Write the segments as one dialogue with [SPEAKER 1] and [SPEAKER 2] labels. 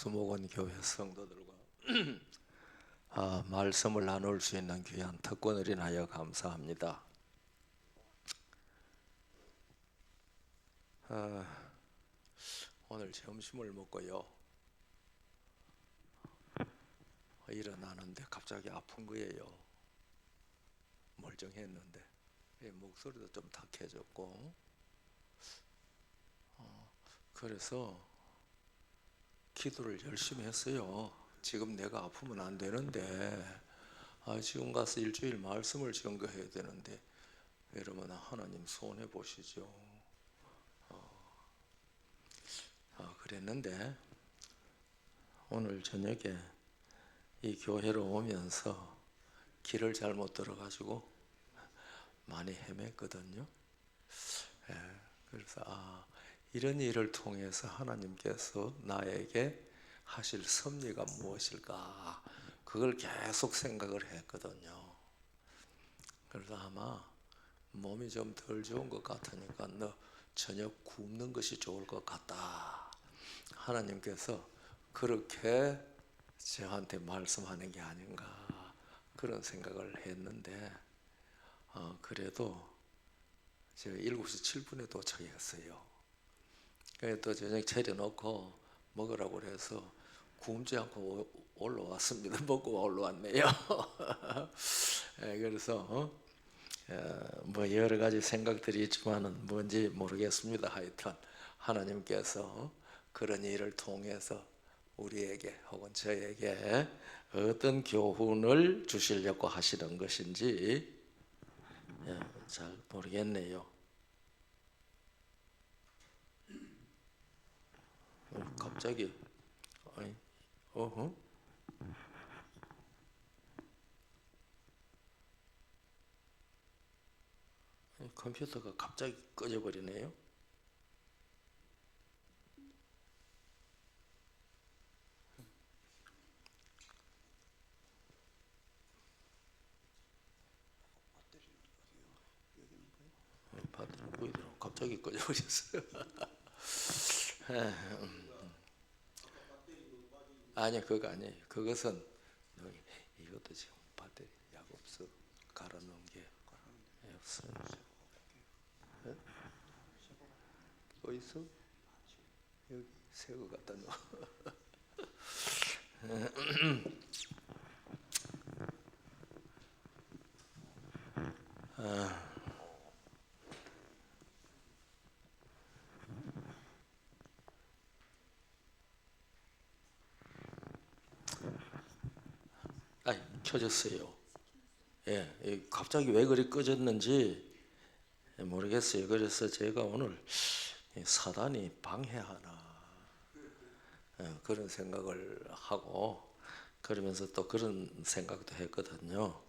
[SPEAKER 1] 수목원 교회 성도들과 말씀을 나눌 수 있는 귀한 특권을 인하여 감사합니다. 오늘 점심을 먹고요, 일어나는데 갑자기 아픈 거예요. 멀쩡했는데 목소리도 좀 탁해졌고, 그래서 기도를 열심히 했어요. 지금 내가 아프면 안 되는데, 지금 가서 일주일 말씀을 증거해야 되는데, 여러분 하나님 손해 보시죠. 그랬는데 오늘 저녁에 이 교회로 오면서 길을 잘못 들어가지고 많이 헤맸거든요. 그래서 이런 일을 통해서 하나님께서 나에게 하실 섭리가 무엇일까, 그걸 계속 생각을 했거든요. 그래서 아마 몸이 좀 덜 좋은 것 같으니까 너 저녁 굶는 것이 좋을 것 같다, 하나님께서 그렇게 저한테 말씀하는 게 아닌가, 그런 생각을 했는데, 그래도 제가 7시 7분에 도착했어요. 또 저녁 차려놓고 먹으라고 해서 굶지 않고 올라왔습니다. 먹고 올라왔네요. 그래서 뭐 여러 가지 생각들이 있지만은 뭔지 모르겠습니다. 하여튼 하나님께서 그런 일을 통해서 우리에게 혹은 저에게 어떤 교훈을 주시려고 하시는 것인지 잘 모르겠네요. 갑자기 컴퓨터가 갑자기 꺼져버리네요. 갑자기 꺼져버렸어요. 아니, 그거 아니에요. 그것은 이것도 지금 배터리 약 없어. 갈아놓은 게 없어요. 또 있어? 여기 새거 갖다 놓어. 켜졌어요. 갑자기 왜 그리 꺼졌는지 모르겠어요. 그래서 제가 오늘 사단이 방해하나 그런 생각을 하고, 그러면서 또 그런 생각도 했거든요.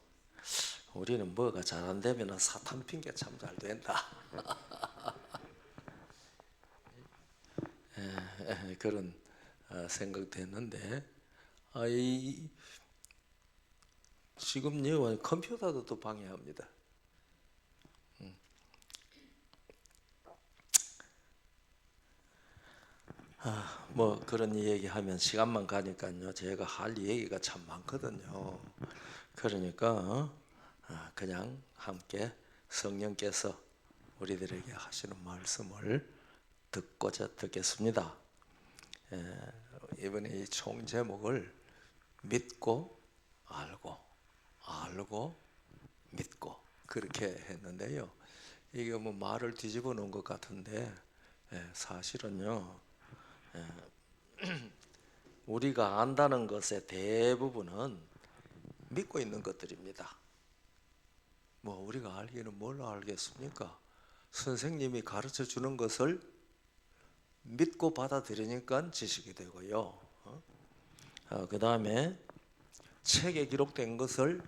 [SPEAKER 1] 우리는 뭐가 잘 안 되면 사탄 핑계 참 잘 된다. 그런 생각도 했는데, 지금요 컴퓨터도 또 방해합니다. 뭐 그런 얘기하면 시간만 가니까요, 제가 할 얘기가 참 많거든요. 그러니까 그냥 함께 성령께서 우리들에게 하시는 말씀을 듣겠습니다. 이번에 이 총 제목을 믿고 알고, 알고 믿고, 그렇게 했는데요. 이게 뭐 말을 뒤집어 놓은 것 같은데, 사실은요, 우리가 안다는 것의 대부분은 믿고 있는 것들입니다. 뭐 우리가 알기는 뭘로 알겠습니까? 선생님이 가르쳐 주는 것을 믿고 받아들이니까 지식이 되고요. 그 다음에 책에 기록된 것을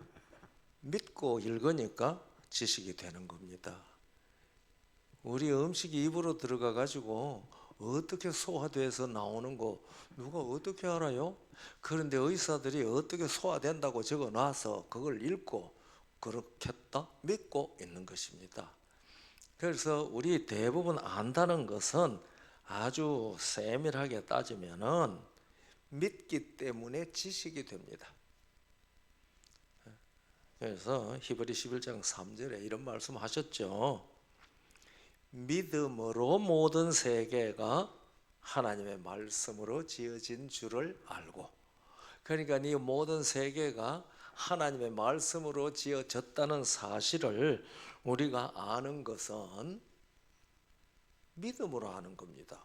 [SPEAKER 1] 믿고 읽으니까 지식이 되는 겁니다. 우리 음식이 입으로 들어가 가지고 어떻게 소화돼서 나오는 거 누가 어떻게 알아요? 그런데 의사들이 어떻게 소화된다고 적어놔서 그걸 읽고 그렇겠다 믿고 있는 것입니다. 그래서 우리 대부분 안다는 것은 아주 세밀하게 따지면은 믿기 때문에 지식이 됩니다. 그래서 히브리 11장 3절에 이런 말씀 하셨죠. 믿음으로 모든 세계가 하나님의 말씀으로 지어진 줄을 알고. 그러니까 이 모든 세계가 하나님의 말씀으로 지어졌다는 사실을 우리가 아는 것은 믿음으로 아는 겁니다.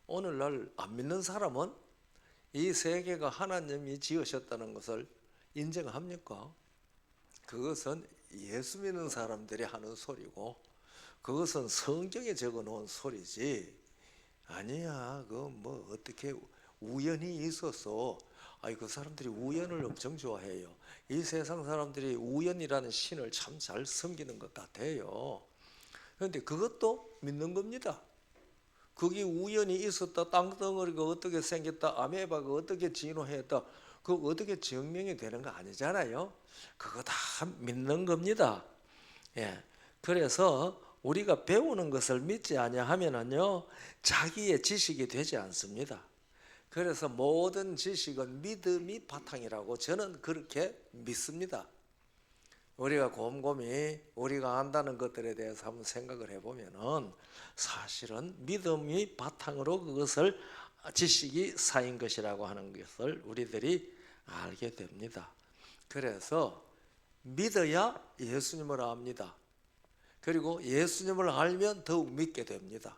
[SPEAKER 1] 오늘날 안 믿는 사람은 이 세계가 하나님이 지으셨다는 것을 인정합니까? 그것은 예수 믿는 사람들이 하는 소리고, 그것은 성경에 적어 놓은 소리지, 아니야 그 뭐 어떻게 우연히 있어서, 그 사람들이 우연을 엄청 좋아해요. 이 세상 사람들이 우연이라는 신을 참 잘 섬기는 것 같아요. 그런데 그것도 믿는 겁니다. 그게 우연히 있었다, 땅덩어리가 어떻게 생겼다, 아메바가 어떻게 진화했다, 그거 어떻게 증명이 되는 거 아니잖아요. 그거 다 믿는 겁니다. 예. 그래서 우리가 배우는 것을 믿지 아니하면은요, 자기의 지식이 되지 않습니다. 그래서 모든 지식은 믿음이 바탕이라고 저는 그렇게 믿습니다. 우리가 곰곰이 우리가 안다는 것들에 대해서 한번 생각을 해보면은 사실은 믿음이 바탕으로 그것을 지식이 쌓인 것이라고 하는 것을 우리들이 알게 됩니다. 그래서 믿어야 예수님을 압니다. 그리고 예수님을 알면 더욱 믿게 됩니다.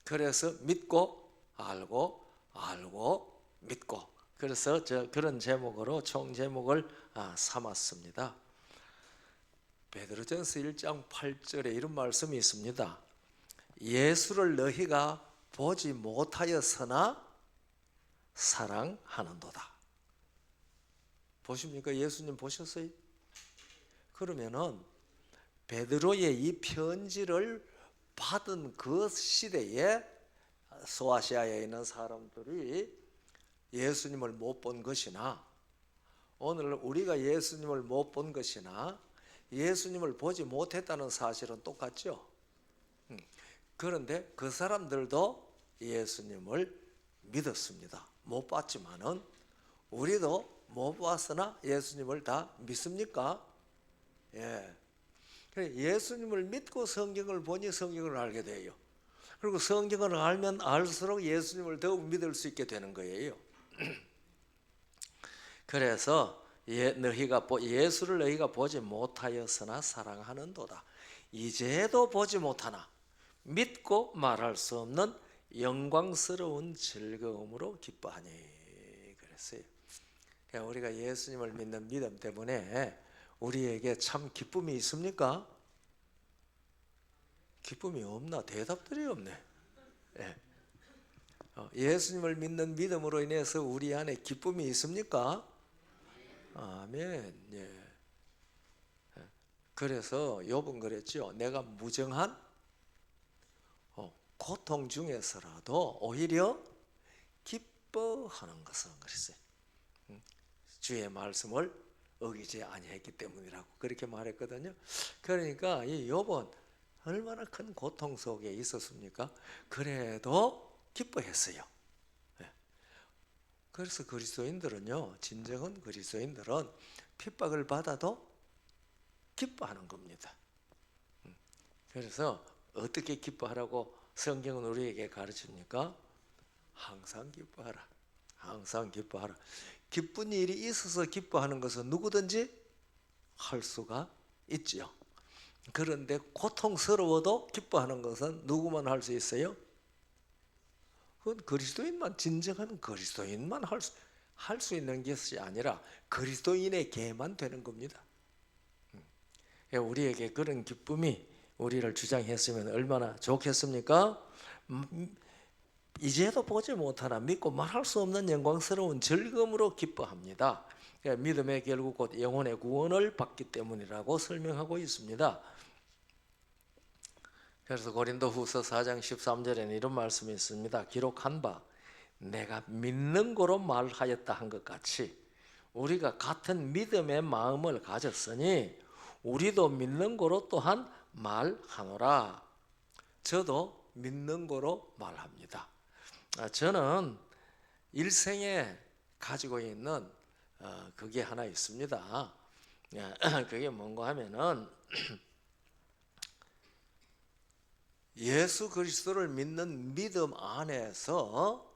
[SPEAKER 1] 그래서 믿고 알고 알고 믿고, 그래서 그런 제목으로 총 제목을 삼았습니다. 베드로전서 1장 8절에 이런 말씀이 있습니다. 예수를 너희가 보지 못하였으나 사랑하는도다. 보십니까? 예수님 보셨어요? 그러면은 베드로의 이 편지를 받은 그 시대에 소아시아에 있는 사람들이 예수님을 못 본 것이나, 오늘 우리가 예수님을 못 본 것이나 예수님을 보지 못했다는 사실은 똑같죠. 그런데 그 사람들도 예수님을 믿었습니다. 못 봤지만은 우리도 못 봤으나 예수님을 다 믿습니까? 예. 예수님을 믿고 성경을 보니 성경을 알게 돼요. 그리고 성경을 알면 알수록 예수님을 더욱 믿을 수 있게 되는 거예요. 그래서 예수를 너희가 보지 못하였으나 사랑하는도다. 이제도 보지 못하나 믿고 말할 수 없는 영광스러운 즐거움으로 기뻐하니 그랬어요. 우리가 예수님을 믿는 믿음 때문에 우리에게 참 기쁨이 있습니까? 기쁨이 없나? 대답들이 없네. 예. 예수님을 믿는 믿음으로 인해서 우리 안에 기쁨이 있습니까? 아멘. 예. 그래서 욥은 그랬죠. 내가 무정한 고통 중에서라도 오히려 기뻐하는 것은 그랬어요. 주의 말씀을 어기지 아니했기 때문이라고 그렇게 말했거든요. 그러니까 이 욥은 얼마나 큰 고통 속에 있었습니까? 그래도 기뻐했어요. 그래서 그리스도인들은요, 진정한 그리스도인들은 핍박을 받아도 기뻐하는 겁니다. 그래서 어떻게 기뻐하라고 성경은 우리에게 가르칩니까? 항상 기뻐하라. 항상 기뻐하라. 기쁜 일이 있어서 기뻐하는 것은 누구든지 할 수가 있지요. 그런데 고통스러워도 기뻐하는 것은 누구만 할 수 있어요? 그건 그리스도인만, 진정한 그리스도인만 할 수 있는 것이 아니라 그리스도인에게만 되는 겁니다. 우리에게 그런 기쁨이 우리를 주장했으면 얼마나 좋겠습니까? 이제도 보지 못하나 믿고 말할 수 없는 영광스러운 즐거움으로 기뻐합니다. 믿음의 결국 곧 영혼의 구원을 받기 때문이라고 설명하고 있습니다. 그래서 고린도후서 4장 13절에는 이런 말씀이 있습니다. 기록한 바 내가 믿는 거로 말하였다 한 것 같이 우리가 같은 믿음의 마음을 가졌으니 우리도 믿는 거로 또한 말하노라. 저도 믿는 거로 말합니다. 저는 일생에 가지고 있는 그게 하나 있습니다. 그게 뭔가 하면은 예수 그리스도를 믿는 믿음 안에서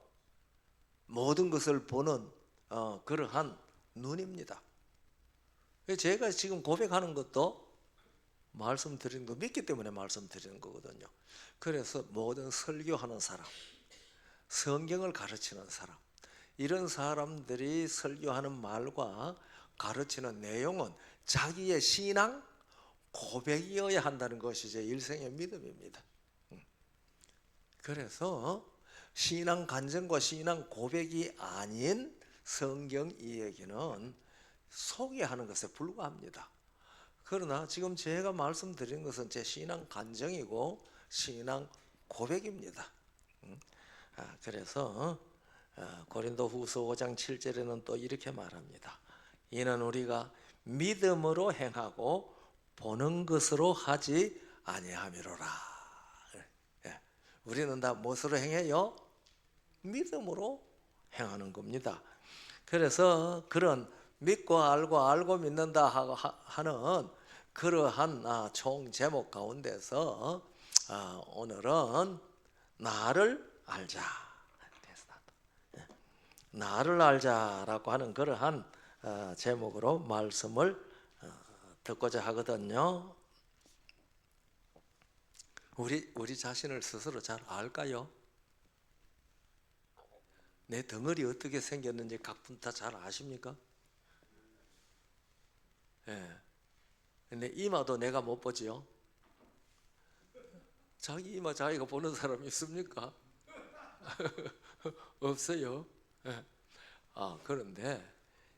[SPEAKER 1] 모든 것을 보는 그러한 눈입니다. 제가 지금 고백하는 것도 말씀드리는 거 믿기 때문에 말씀드리는 거거든요. 그래서 모든 설교하는 사람, 성경을 가르치는 사람, 이런 사람들이 설교하는 말과 가르치는 내용은 자기의 신앙 고백이어야 한다는 것이 제 일생의 믿음입니다. 그래서 신앙 간증과 신앙 고백이 아닌 성경 이야기는 소개하는 것에 불과합니다. 그러나 지금 제가 말씀드린 것은 제 신앙 간증이고 신앙 고백입니다. 그래서 고린도후서 5장 7절에는 또 이렇게 말합니다. 이는 우리가 믿음으로 행하고 보는 것으로 하지 아니함이로라. 우리는 다 무엇으로 행해요? 믿음으로 행하는 겁니다. 그래서 그런 믿고 알고 믿는다 하는 그러한 총 제목 가운데서 오늘은 나를 알자, 나를 알자라고 하는 그러한 제목으로 말씀을 듣고자 하거든요. 우리 자신을 스스로 잘 알까요? 내 덩어리 어떻게 생겼는지 각분 다 잘 아십니까? 예. 근데 이마도 내가 못 보지요? 자기 이마 자기가 보는 사람 있습니까? 없어요. 예. 그런데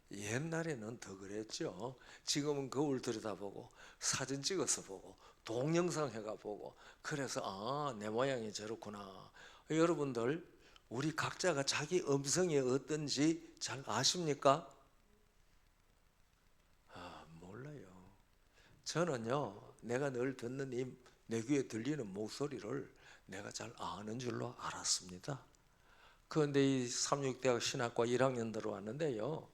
[SPEAKER 1] 옛날에는 더 그랬죠. 지금은 거울 들여다보고 사진 찍어서 보고 동영상 해가 보고 그래서 내 모양이 저렇구나. 여러분들 우리 각자가 자기 음성이 어떤지 잘 아십니까? 몰라요. 저는요, 내가 늘 듣는 내 귀에 들리는 목소리를 내가 잘 아는 줄로 알았습니다. 그런데 이 삼육대학 신학과 1학년 들어왔는데요,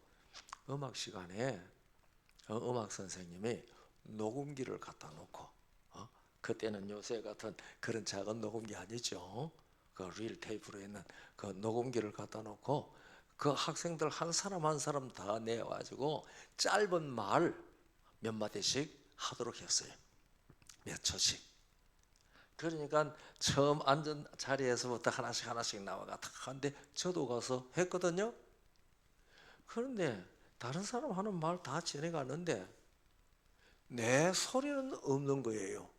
[SPEAKER 1] 음악 시간에 음악 선생님이 녹음기를 갖다 놓고 그때는 요새 같은 그런 작은 녹음기 아니죠. 그 릴 테이프로 있는 그 녹음기를 갖다 놓고 그 학생들 한 사람 한 사람 다 내가지고 짧은 말 몇 마디씩 하도록 했어요. 몇 초씩. 그러니까 처음 앉은 자리에서부터 하나씩 나와가 다 하는데 저도 가서 했거든요. 그런데 다른 사람 하는 말 다 지내가는데 내 소리는 없는 거예요.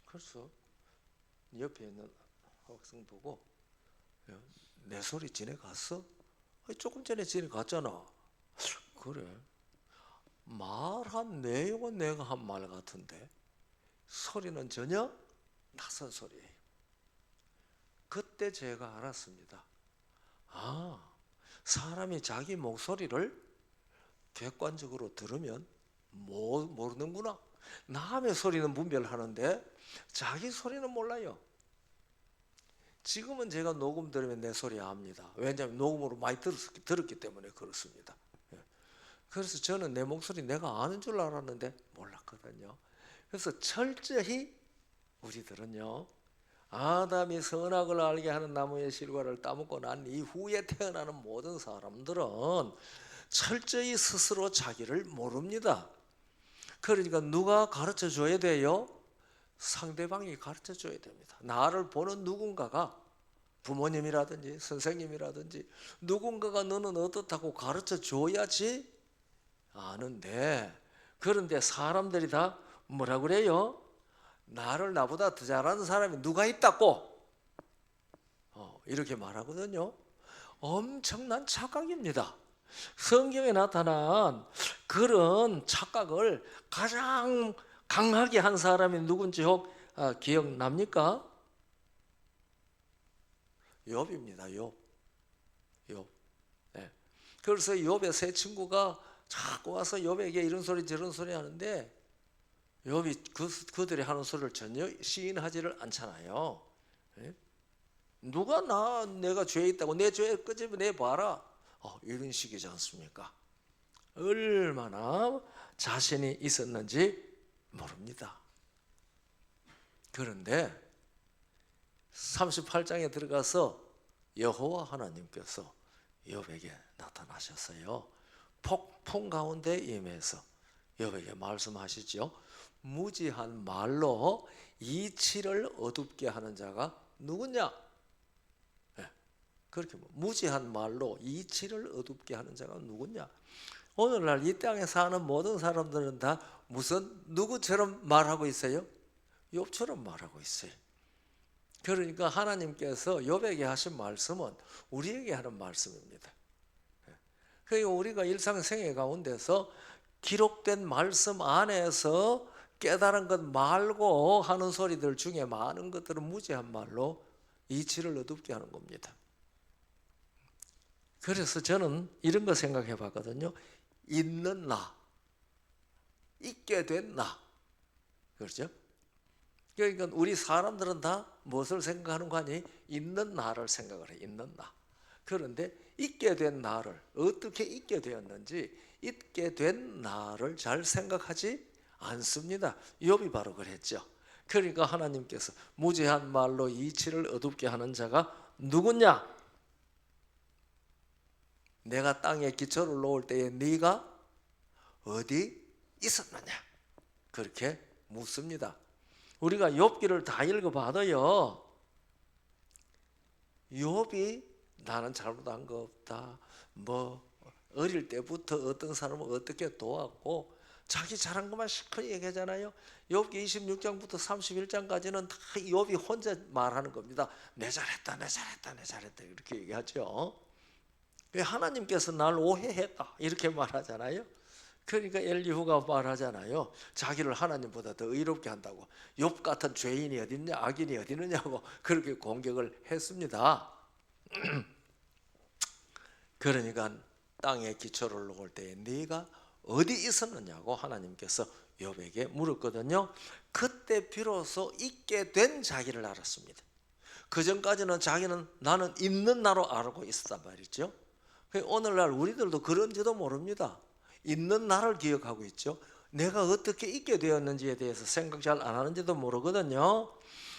[SPEAKER 1] 그래서 옆에 있는 학생 보고 내 소리 지내갔어? 조금 전에 지내갔잖아. 그래. 말한 내용은 내가 한 말 같은데 소리는 전혀 낯선 소리예요. 그때 제가 알았습니다. 사람이 자기 목소리를 객관적으로 들으면 모르는구나. 남의 소리는 분별하는데 자기 소리는 몰라요. 지금은 제가 녹음 들으면 내 소리 압니다. 왜냐하면 녹음으로 많이 들었기 때문에 그렇습니다. 그래서 저는 내 목소리 내가 아는 줄 알았는데 몰랐거든요. 그래서 철저히 우리들은요, 아담이 선악을 알게 하는 나무의 실과를 따먹고 난 이후에 태어나는 모든 사람들은 철저히 스스로 자기를 모릅니다. 그러니까 누가 가르쳐 줘야 돼요? 상대방이 가르쳐 줘야 됩니다. 나를 보는 누군가가 부모님이라든지 선생님이라든지 누군가가 너는 어떻다고 가르쳐 줘야지 아는데, 그런데 사람들이 다 뭐라 그래요? 나를 나보다 더 잘하는 사람이 누가 있다고 이렇게 말하거든요. 엄청난 착각입니다. 성경에 나타난 그런 착각을 가장 강하게 한 사람이 누군지 혹 기억납니까? 욥입니다. 욥. 네. 그래서 욥의 세 친구가 자꾸 와서 욥에게 이런 소리 저런 소리 하는데 욥이 그들이 하는 소리를 전혀 시인하지를 않잖아요. 네? 누가 내가 죄 있다고 내 죄 끄집어내 봐라. 이런 식이지 않습니까? 얼마나 자신이 있었는지 모릅니다. 그런데 38장에 들어가서 여호와 하나님께서 욥에게 나타나셨어요. 폭풍 가운데 임해서 욥에게 말씀하시죠. 무지한 말로 이치를 어둡게 하는 자가 누구냐? 그렇게 무지한 말로 이치를 어둡게 하는 자가 누구냐? 오늘날 이 땅에 사는 모든 사람들은 다 무슨 누구처럼 말하고 있어요? 욥처럼 말하고 있어요. 그러니까 하나님께서 욥에게 하신 말씀은 우리에게 하는 말씀입니다. 그러니까 우리가 일상생활 가운데서 기록된 말씀 안에서 깨달은 것 말고 하는 소리들 중에 많은 것들은 무지한 말로 이치를 어둡게 하는 겁니다. 그래서 저는 이런 거 생각해 봤거든요. 있는 나, 있게 된 나. 그렇죠? 그러니까 우리 사람들은 다 무엇을 생각하는 거 아니? 있는 나를 생각을 해. 있는 나. 그런데 있게 된 나를 어떻게 있게 되었는지 있게 된 나를 잘 생각하지 않습니다. 욥이 바로 그랬죠. 그러니까 하나님께서 무지한 말로 이치를 어둡게 하는 자가 누구냐? 내가 땅에 기초를 놓을 때에 네가 어디 있었느냐? 그렇게 묻습니다. 우리가 욥기를 다 읽어봐도요, 욥이 나는 잘못한 거 없다, 뭐 어릴 때부터 어떤 사람을 어떻게 도왔고 자기 잘한 것만 실컷 얘기하잖아요. 욥기 26장부터 31장까지는 다 욥이 혼자 말하는 겁니다. 내 잘했다, 내 잘했다, 내 잘했다 이렇게 얘기하죠. 하나님께서 날 오해했다 이렇게 말하잖아요. 그러니까 엘리후가 말하잖아요. 자기를 하나님보다 더 의롭게 한다고. 욥 같은 죄인이 어딨냐, 악인이 어디 있느냐고 그렇게 공격을 했습니다. 그러니까 땅에 기초를 놓을 때에 네가 어디 있었느냐고 하나님께서 욥에게 물었거든요. 그때 비로소 있게 된 자기를 알았습니다. 그 전까지는 자기는 나는 있는 나로 알고 있었단 말이죠. 오늘날 우리들도 그런지도 모릅니다. 있는 나를 기억하고 있죠. 내가 어떻게 있게 되었는지에 대해서 생각 잘 안 하는지도 모르거든요.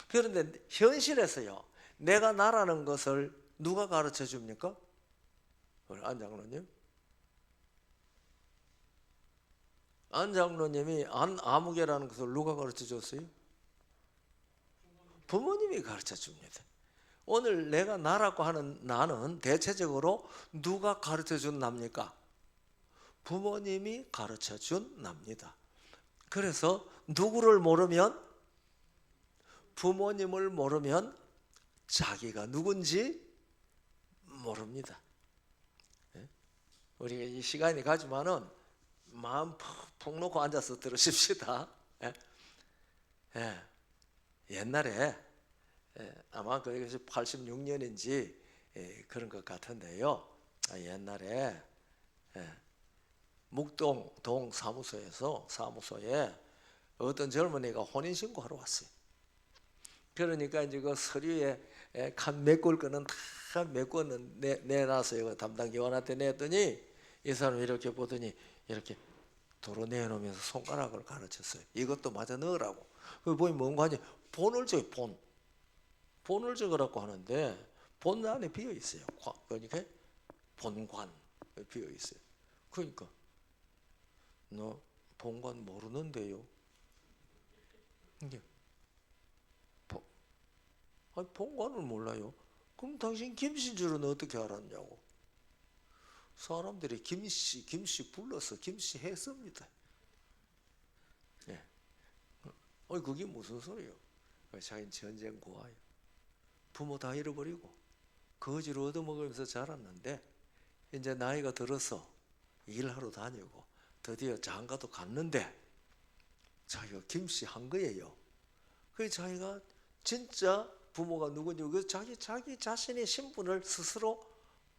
[SPEAKER 1] 그런데 현실에서요, 내가 나라는 것을 누가 가르쳐 줍니까? 안 장로님? 안 장로님이 아무개라는 것을 누가 가르쳐 줬어요? 부모님이 가르쳐 줍니다. 오늘 내가 나라고 하는 나는 대체적으로 누가 가르쳐 준 납니까? 부모님이 가르쳐 준 납니다. 그래서 누구를 모르면, 부모님을 모르면 자기가 누군지 모릅니다. 우리가 이 시간이 가지만은 마음 푹 놓고 앉아서 들으십시다. 옛날에 아마 그것이 86년인지 그런 것 같은데요. 옛날에 묵동 동 사무소에 어떤 젊은이가 혼인신고하러 왔어요. 그러니까 이제 그 서류에 칸 메꿀 거는 다 메꿔는 내놨어요. 담당 요원한테 냈더니 이 사람이 이렇게 보더니 이렇게 도로 내놓으면서 손가락을 가르쳤어요. 이것도 마저 넣으라고. 그 보니 뭔가 하니 본을 줘요. 본을 적으라고 하는데 본 안에 비어 있어요. 그러니까 본관 비어 있어요. 그러니까 너 본관 모르는데요? 이게 본관을 몰라요? 그럼 당신 김씨인 줄은 어떻게 알았냐고. 사람들이 김씨 불러서 김씨 했습니다. 그게 무슨 소리예요? 자기는 전쟁 고아요. 부모 다 잃어버리고 거지로 얻어먹으면서 자랐는데 이제 나이가 들어서 일하러 다니고 드디어 장가도 갔는데 자기가 김씨 한 거예요. 그래서 자기가 진짜 부모가 누군지 그 자기 자신의 신분을 스스로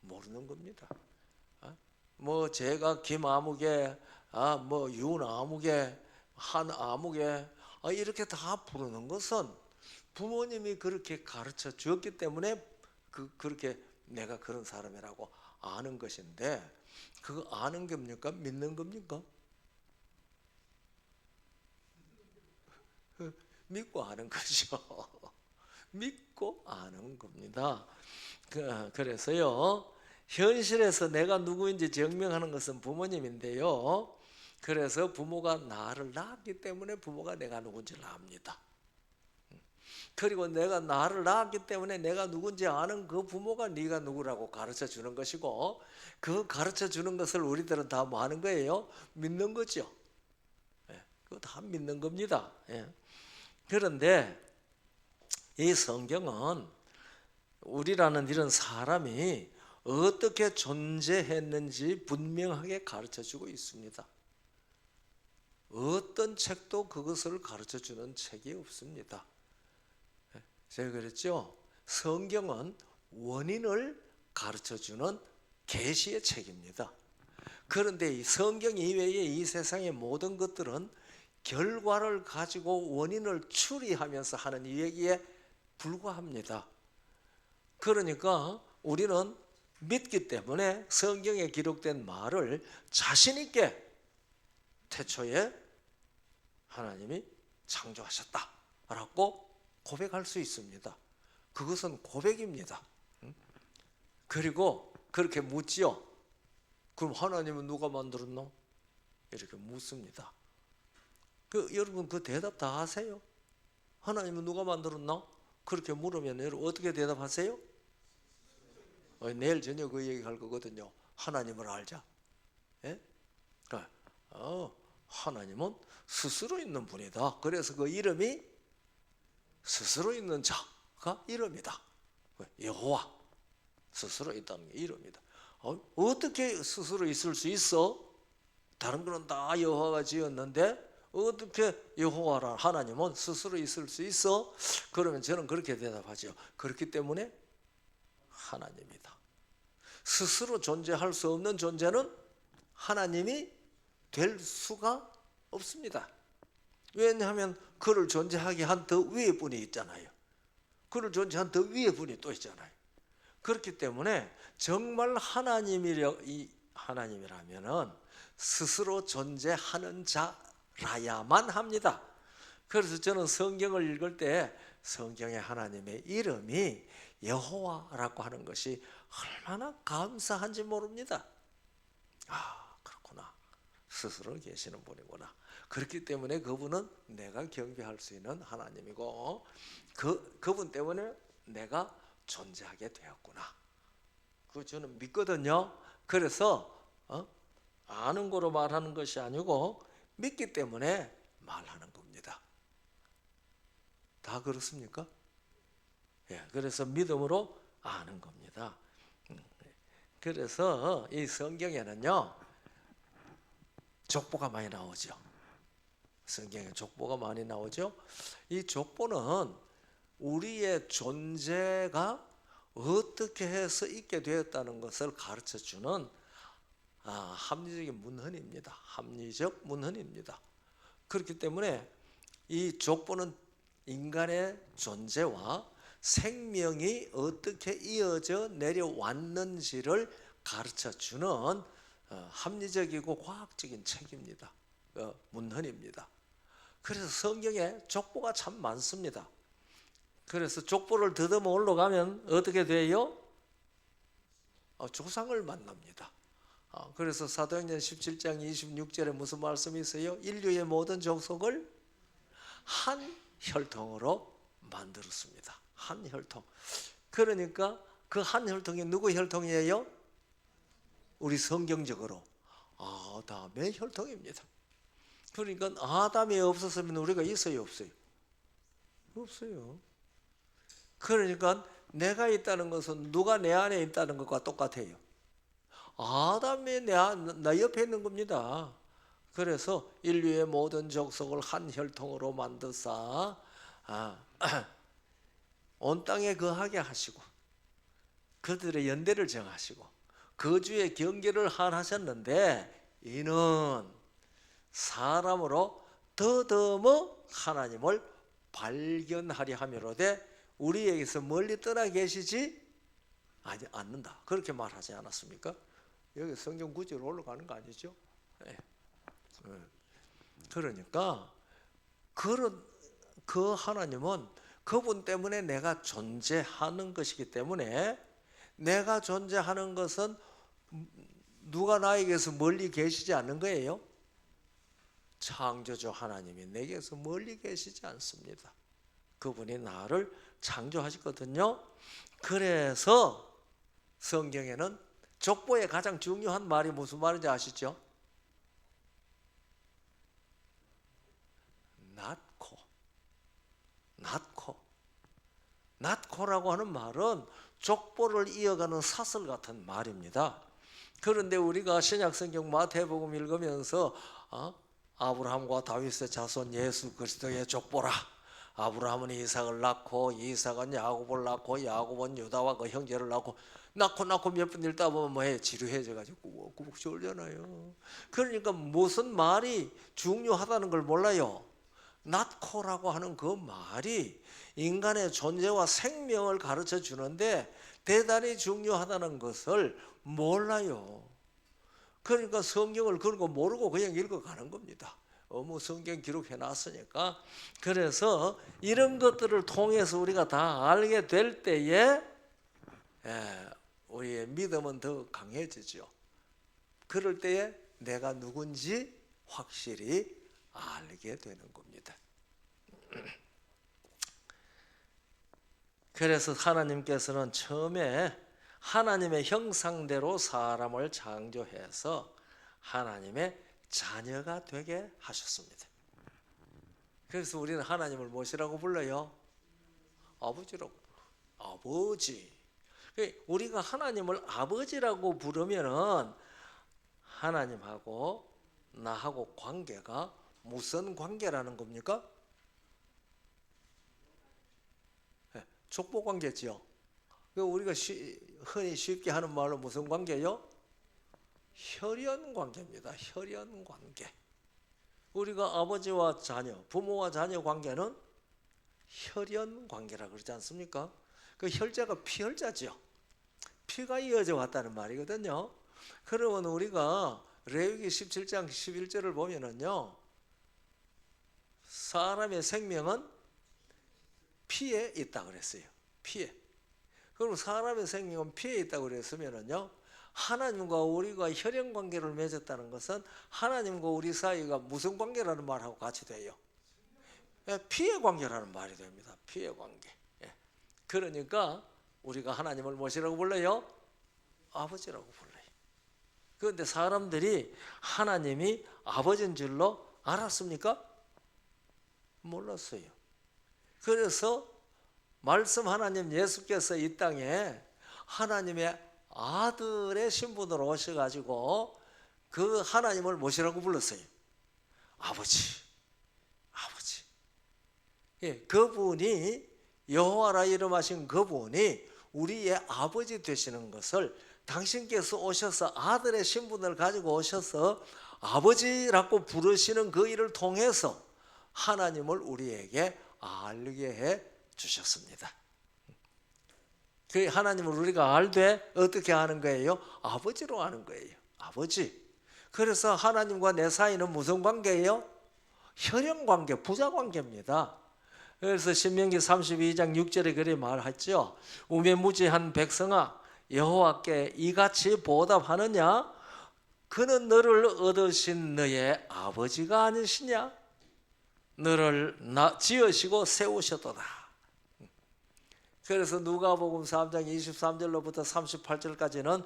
[SPEAKER 1] 모르는 겁니다. 뭐 제가 김아무개, 뭐 윤아무개, 한아무개 이렇게 다 부르는 것은 부모님이 그렇게 가르쳐 주었기 때문에 그렇게 내가 그런 사람이라고 아는 것인데, 그거 아는 겁니까? 믿는 겁니까? 믿고 아는 거죠. 믿고 아는 겁니다. 그래서요, 현실에서 내가 누구인지 증명하는 것은 부모님인데요, 그래서 부모가 나를 낳았기 때문에 부모가 내가 누군지를 압니다. 그리고 내가 나를 낳았기 때문에 내가 누군지 아는 그 부모가 네가 누구라고 가르쳐 주는 것이고, 그 가르쳐 주는 것을 우리들은 다 뭐 하는 거예요? 믿는 거죠. 예, 그거 다 믿는 겁니다. 예. 그런데 이 성경은 우리라는 이런 사람이 어떻게 존재했는지 분명하게 가르쳐 주고 있습니다. 어떤 책도 그것을 가르쳐 주는 책이 없습니다. 제가 그랬죠? 성경은 원인을 가르쳐 주는 계시의 책입니다. 그런데 이 성경 이외의 이 세상의 모든 것들은 결과를 가지고 원인을 추리하면서 하는 이야기에 불과합니다. 그러니까 우리는 믿기 때문에 성경에 기록된 말을 자신 있게 태초에 하나님이 창조하셨다라고 고백할 수 있습니다. 그것은 고백입니다. 그리고 그렇게 묻지요. 그럼 하나님은 누가 만들었노? 이렇게 묻습니다. 여러분 그 대답 다 하세요? 하나님은 누가 만들었나? 그렇게 물으면 여러분 어떻게 대답하세요? 내일 저녁 그 얘기 할 거거든요. 하나님을 알자. 예? 하나님은 스스로 있는 분이다. 그래서 그 이름이 스스로 있는 자가 이름이다. 여호와, 스스로 있다는 게 이름이다. 어떻게 스스로 있을 수 있어? 다른 거는 다 여호와가 지었는데 어떻게 여호와라 하나님은 스스로 있을 수 있어? 그러면 저는 그렇게 대답하죠. 그렇기 때문에 하나님이다. 스스로 존재할 수 없는 존재는 하나님이 될 수가 없습니다. 왜냐하면 그를 존재하게 한 더 위의 분이 있잖아요. 그를 존재한 더 위의 분이 또 있잖아요. 그렇기 때문에 정말 하나님이라면은 스스로 존재하는 자라야만 합니다. 그래서 저는 성경을 읽을 때 성경의 하나님의 이름이 여호와라고 하는 것이 얼마나 감사한지 모릅니다. 그렇구나. 스스로 계시는 분이구나. 그렇기 때문에 그분은 내가 경배할 수 있는 하나님이고 그분 때문에 내가 존재하게 되었구나. 그거 저는 믿거든요. 그래서 아는 거로 말하는 것이 아니고 믿기 때문에 말하는 겁니다. 다 그렇습니까? 예, 그래서 믿음으로 아는 겁니다. 그래서 이 성경에는요 족보가 많이 나오죠. 성경에 족보가 많이 나오죠. 이 족보는 우리의 존재가 어떻게 해서 있게 되었다는 것을 가르쳐주는 합리적인 문헌입니다. 합리적 문헌입니다. 그렇기 때문에 이 족보는 인간의 존재와 생명이 어떻게 이어져 내려왔는지를 가르쳐주는 합리적이고 과학적인 책입니다. 문헌입니다. 그래서 성경에 족보가 참 많습니다. 그래서 족보를 더듬어 올라가면 어떻게 돼요? 조상을 만납니다. 그래서 사도행전 17장 26절에 무슨 말씀이 있어요? 인류의 모든 족속을 한 혈통으로 만들었습니다. 한 혈통. 그러니까 그 한 혈통이 누구 혈통이에요? 우리 성경적으로 아담의 혈통입니다. 그러니까 아담이 없었으면 우리가 있어요, 없어요? 없어요. 그러니까 내가 있다는 것은 누가 내 안에 있다는 것과 똑같아요. 아담이 나 옆에 있는 겁니다. 그래서 인류의 모든 족속을 한 혈통으로 만드사 온 땅에 거하게 하시고 그들의 연대를 정하시고 거주의 경계를 하셨는데 이는 사람으로 더더머 하나님을 발견하려 함이로되 우리에게서 멀리 떠나 계시지 아니 않는다. 그렇게 말하지 않았습니까? 여기 성경 구절로 올라가는 거 아니죠? 네. 그러니까 그 하나님은 그분 때문에 내가 존재하는 것이기 때문에 내가 존재하는 것은 누가 나에게서 멀리 계시지 않는 거예요. 창조주 하나님이 내게서 멀리 계시지 않습니다. 그분이 나를 창조하셨거든요. 그래서 성경에는 족보의 가장 중요한 말이 무슨 말인지 아시죠? 낳고라고 하는 말은 족보를 이어가는 사슬 같은 말입니다. 그런데 우리가 신약성경 마태복음 읽으면서 아브라함과 다윗의 자손 예수 그리스도의 족보라. 아브라함은 이삭을 낳고 이삭은 야곱을 낳고 야곱은 유다와 그 형제를 낳고 몇 번 읽다 보면 뭐해 지루해져 가지고 꾸벅 졸잖아요. 그러니까 무슨 말이 중요하다는 걸 몰라요. 낳고라고 하는 그 말이 인간의 존재와 생명을 가르쳐 주는데 대단히 중요하다는 것을 몰라요. 그러니까 성경을 그런 거 모르고 그냥 읽어가는 겁니다. 뭐 성경 기록해 놨으니까. 그래서 이런 것들을 통해서 우리가 다 알게 될 때에 우리의 믿음은 더 강해지죠. 그럴 때에 내가 누군지 확실히 알게 되는 겁니다. 그래서 하나님께서는 처음에 하나님의 형상대로 사람을 창조해서 하나님의 자녀가 되게 하셨습니다. 그래서 우리는 하나님을 무엇이라고 불러요? 아버지라고. 아버지. 우리가 하나님을 아버지라고 부르면은 하나님하고 나하고 관계가 무슨 관계라는 겁니까? 족보 관계지요. 우리가 흔히 쉽게 하는 말로 무슨 관계요? 혈연 관계입니다. 혈연 관계. 우리가 아버지와 자녀, 부모와 자녀 관계는 혈연 관계라고 그러지 않습니까? 그 혈자가 피혈자지요. 피가 이어져 왔다는 말이거든요. 그러면 우리가 레위기 17장 11절을 보면은요, 사람의 생명은 피에 있다고 그랬어요. 피에. 그럼 사람의 생명은 피에 있다고 그랬으면은요, 하나님과 우리가 혈연 관계를 맺었다는 것은 하나님과 우리 사이가 무슨 관계라는 말하고 같이 돼요? 피의 관계라는 말이 됩니다. 피의 관계. 그러니까 우리가 하나님을 무엇이라고 불러요? 아버지라고 불러요. 그런데 사람들이 하나님이 아버지인 줄로 알았습니까? 몰랐어요. 그래서 말씀 하나님 예수께서 이 땅에 하나님의 아들의 신분으로 오셔가지고 그 하나님을 무엇이라고 불렀어요? 아버지. 그분이 여호와라 이름하신 그분이 우리의 아버지 되시는 것을 당신께서 오셔서 아들의 신분을 가지고 오셔서 아버지라고 부르시는 그 일을 통해서 하나님을 우리에게 알게 해 주셨습니다. 그 하나님을 우리가 알되 어떻게 아는 거예요? 아버지로 아는 거예요. 아버지. 그래서 하나님과 내 사이는 무슨 관계예요? 혈연 관계, 부자 관계입니다. 그래서 신명기 32장 6절에 그리 말했죠. 우매무지한 백성아, 여호와께 이같이 보답하느냐? 그는 너를 얻으신 너의 아버지가 아니시냐? 너를 지으시고 세우셨도다. 그래서 누가복음 3장 23절로부터 38절까지는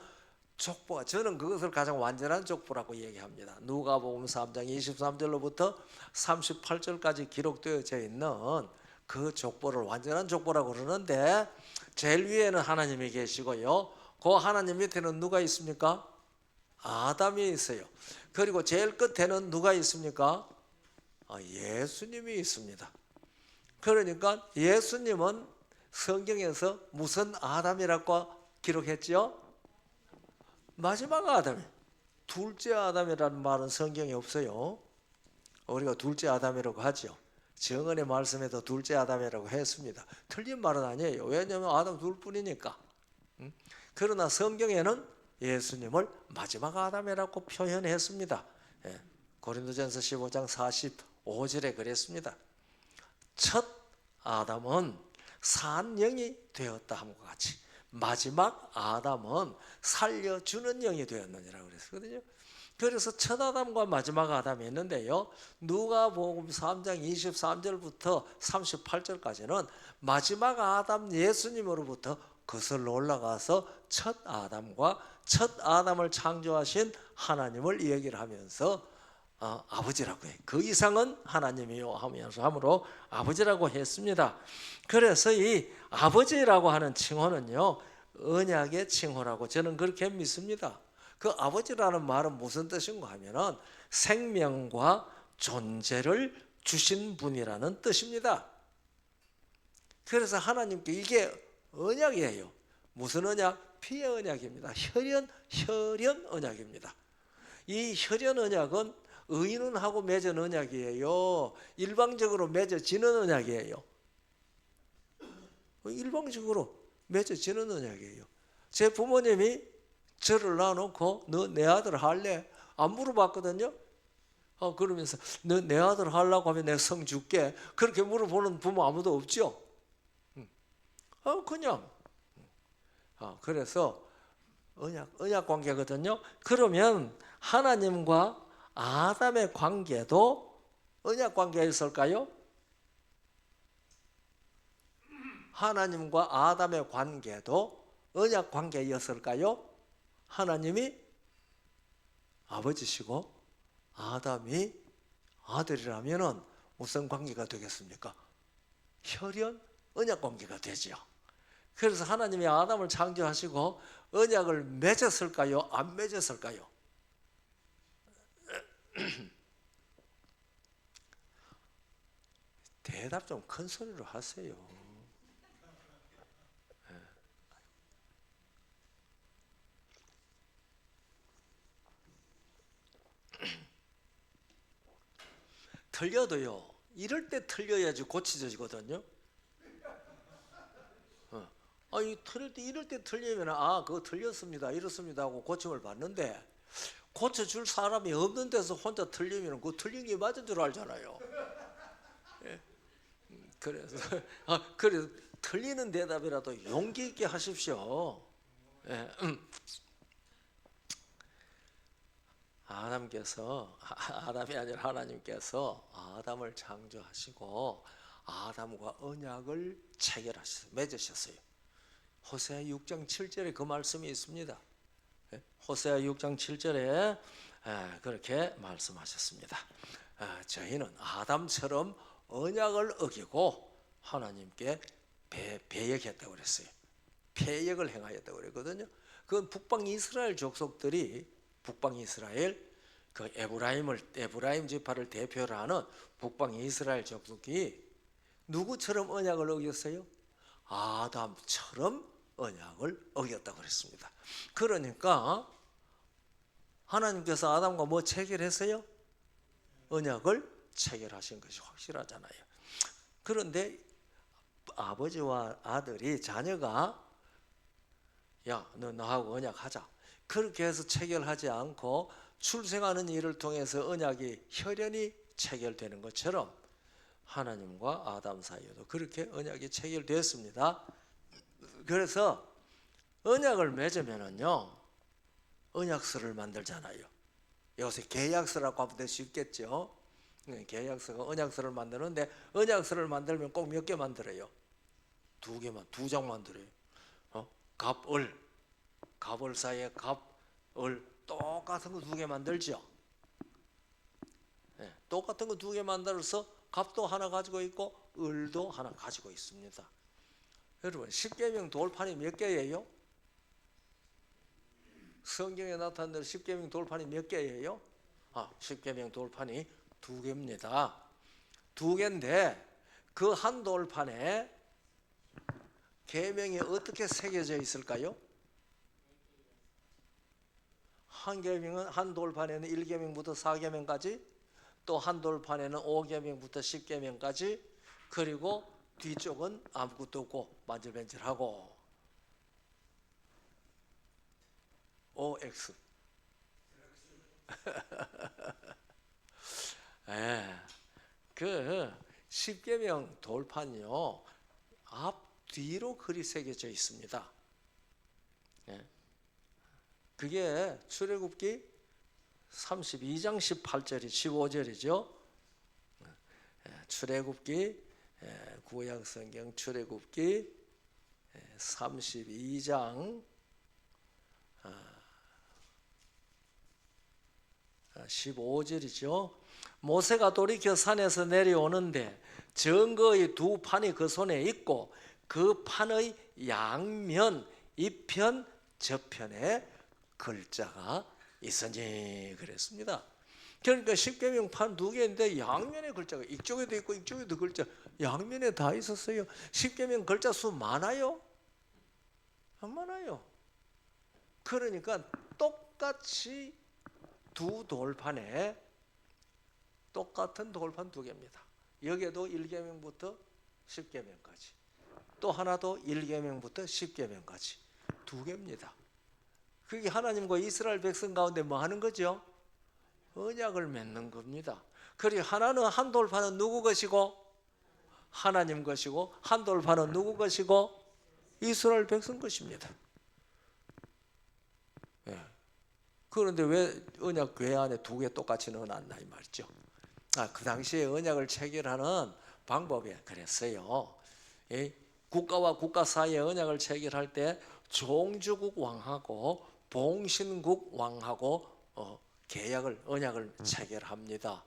[SPEAKER 1] 족보가, 저는 그것을 가장 완전한 족보라고 얘기합니다. 누가복음 3장 23절로부터 38절까지 기록되어져 있는 그 족보를 완전한 족보라고 그러는데, 제일 위에는 하나님이 계시고요, 그 하나님 밑에는 누가 있습니까? 아담이 있어요. 그리고 제일 끝에는 누가 있습니까? 예수님이 있습니다. 그러니까 예수님은 성경에서 무슨 아담이라고 기록했죠? 마지막 아담. 둘째 아담이라는 말은 성경에 없어요. 우리가 둘째 아담이라고 하죠. 정언의 말씀에도 둘째 아담이라고 했습니다. 틀린 말은 아니에요. 왜냐하면 아담 둘뿐이니까. 그러나 성경에는 예수님을 마지막 아담이라고 표현했습니다. 고린도전서 15장 45절에 그랬습니다. 첫 아담은 산 영이 되었다 함과 같이 마지막 아담은 살려주는 영이 되었느니라고 그랬거든요. 그래서 첫 아담과 마지막 아담이 있는데요, 누가복음 3장 23절부터 38절까지는 마지막 아담 예수님으로부터 거슬러 올라가서 첫 아담과 첫 아담을 창조하신 하나님을 얘기를 하면서 아버지라고 해요. 그 이상은 하나님이요 하면서 함으로 아버지라고 했습니다. 그래서 이 아버지라고 하는 칭호는요, 언약의 칭호라고 저는 그렇게 믿습니다. 그 아버지라는 말은 무슨 뜻인가 하면은 생명과 존재를 주신 분이라는 뜻입니다. 그래서 하나님께 이게 언약이에요. 무슨 언약? 피의 언약입니다. 혈연 언약입니다. 이 혈연 언약은 의인하고 맺은 언약이에요. 일방적으로 맺어지는 언약이에요. 일방적으로 맺어지는 언약이에요. 제 부모님이 저를 낳아놓고 너 내 아들 할래? 안 물어봤거든요. 그러면서 너 내 아들 하려고 하면 내가 성 줄게. 그렇게 물어보는 부모 아무도 없죠. 그냥 그래서 언약 관계거든요. 그러면 하나님과 아담의 관계도 언약 관계였을까요? 하나님과 아담의 관계도 언약 관계였을까요? 하나님이 아버지시고 아담이 아들이라면은 무슨 관계가 되겠습니까? 혈연 언약 관계가 되죠. 그래서 하나님이 아담을 창조하시고 언약을 맺었을까요? 안 맺었을까요? 대답 좀 큰 소리로 하세요. 틀려도요, 이럴 때 틀려야지 고쳐지거든요. 틀릴 때 이럴 때 틀리면 그거 틀렸습니다, 이렇습니다 하고 고침을 받는데, 고쳐줄 사람이 없는 데서 혼자 틀리면 그 틀린 게 맞은 줄 알잖아요. 그래서 틀리는 대답이라도 용기 있게 하십시오. 아담이 아니라 하나님께서 아담을 창조하시고 아담과 언약을 체결하셨어요. 맺으셨어요. 호세아 6장 7절에 그 말씀이 있습니다. 호세아 6장 7절에 그렇게 말씀하셨습니다. 저희는 아담처럼 언약을 어기고 하나님께 배역했다고 그랬어요. 패역을 행하였다고 그랬거든요. 그건 북방 이스라엘 족속들이 북방 이스라엘 그 에브라임 지파를 대표로 하는 북방 이스라엘 족속이 누구처럼 언약을 어겼어요? 아담처럼 언약을 어겼다고 그랬습니다. 그러니까 하나님께서 아담과 뭐 체결했어요? 언약을 체결하신 것이 확실하잖아요. 그런데 아버지와 아들이 자녀가 야, 너 나하고 언약하자. 그렇게 해서 체결하지 않고 출생하는 일을 통해서 언약이 혈연이 체결되는 것처럼 하나님과 아담 사이에도 그렇게 언약이 체결되었습니다. 그래서 언약을 맺으면은요, 언약서를 만들잖아요. 요새 계약서라고 하면 더 쉽겠죠. 계약서가 언약서를 만드는데 언약서를 만들면 꼭 몇 개 만들어요? 두 장 만들어요. 갑을 사이에 갑을 똑같은 거 두 개 만들죠. 똑같은 거 두 개 만들어서 갑도 하나 가지고 있고 을도 하나 가지고 있습니다. 여러분, 십계명 돌판이 몇 개예요? 성경에 나타난 대로 십계명 돌판이 몇 개예요? 십계명 돌판이 두 개입니다. 두 개인데 그 한 돌판에 계명이 어떻게 새겨져 있을까요? 한 계명은 한 돌판에는 1계명부터 4계명까지, 또 한 돌판에는 5계명부터 10계명까지, 그리고 뒤쪽은 아무것도 없고 만질만질하고, OX. 예. 그 십계명 돌판이요, 앞 뒤로 글이 새겨져 있습니다. 예. 그게 출애굽기 32장 18절이 15절이죠. 출애굽기, 구약성경 출애굽기 32장 15절이죠. 모세가 돌이켜 산에서 내려오는데 증거의 두 판이 그 손에 있고 그 판의 양면 이편 저편에 글자가 있으니 그랬습니다. 그러니까 십계명 판 두 개인데 양면에 글자가 이쪽에도 있고 이쪽에도 글자 양면에 다 있었어요. 십계명 글자 수 많아요? 안 많아요. 그러니까 똑같이 두 돌판에 똑같은 돌판 두 개입니다. 여기에도 1계명부터 10계명까지, 또 하나도 1계명부터 10계명까지 두 개입니다. 그게 하나님과 이스라엘 백성 가운데 뭐 하는 거죠? 언약을 맺는 겁니다. 그리고 하나는 한 돌판은 누구 것이고 하나님 것이고, 한 돌판은 누구 것이고 이스라엘 백성 것입니다. 예. 그런데 왜 언약 궤 안에 두 개 똑같이 넣어놨나 이 말이죠. 그 당시에 언약을 체결하는 방법이 그랬어요. 국가와 국가 사이에 언약을 체결할 때 종주국 왕하고 봉신국 왕하고 계약을, 언약을 체결합니다.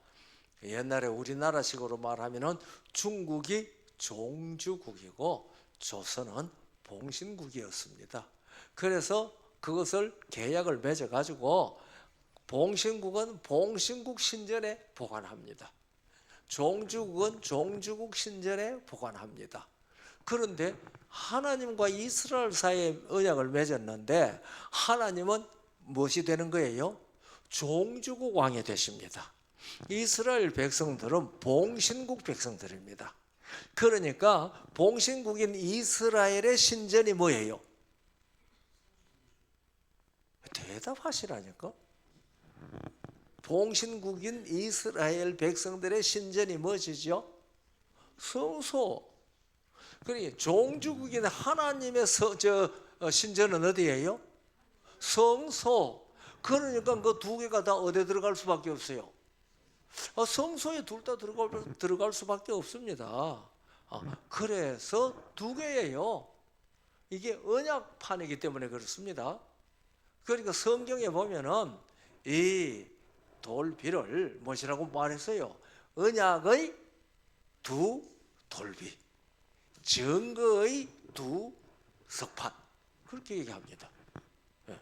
[SPEAKER 1] 옛날에 우리나라식으로 말하면은 중국이 종주국이고 조선은 봉신국이었습니다. 그래서 그것을 계약을 맺어 가지고 봉신국은 봉신국 신전에 보관합니다. 종주국은 종주국 신전에 보관합니다. 그런데 하나님과 이스라엘 사이에 언약을 맺었는데 하나님은 무엇이 되는 거예요? 종주국 왕이 되십니다. 이스라엘 백성들은 봉신국 백성들입니다. 그러니까 봉신국인 이스라엘의 신전이 뭐예요? 대답하시라니까. 봉신국인 이스라엘 백성들의 신전이 무엇이죠? 성소. 그러니 종주국인 하나님의 신전은 어디예요? 성소. 그러니까 그 두 개가 다 어디에 들어갈 수밖에 없어요? 성소에 둘 다 들어갈 수밖에 없습니다. 그래서 두 개예요. 이게 언약판이기 때문에 그렇습니다. 그러니까 성경에 보면은 이 돌비를 무엇이라고 말했어요? 언약의 두 돌비, 증거의 두 석판, 그렇게 얘기합니다.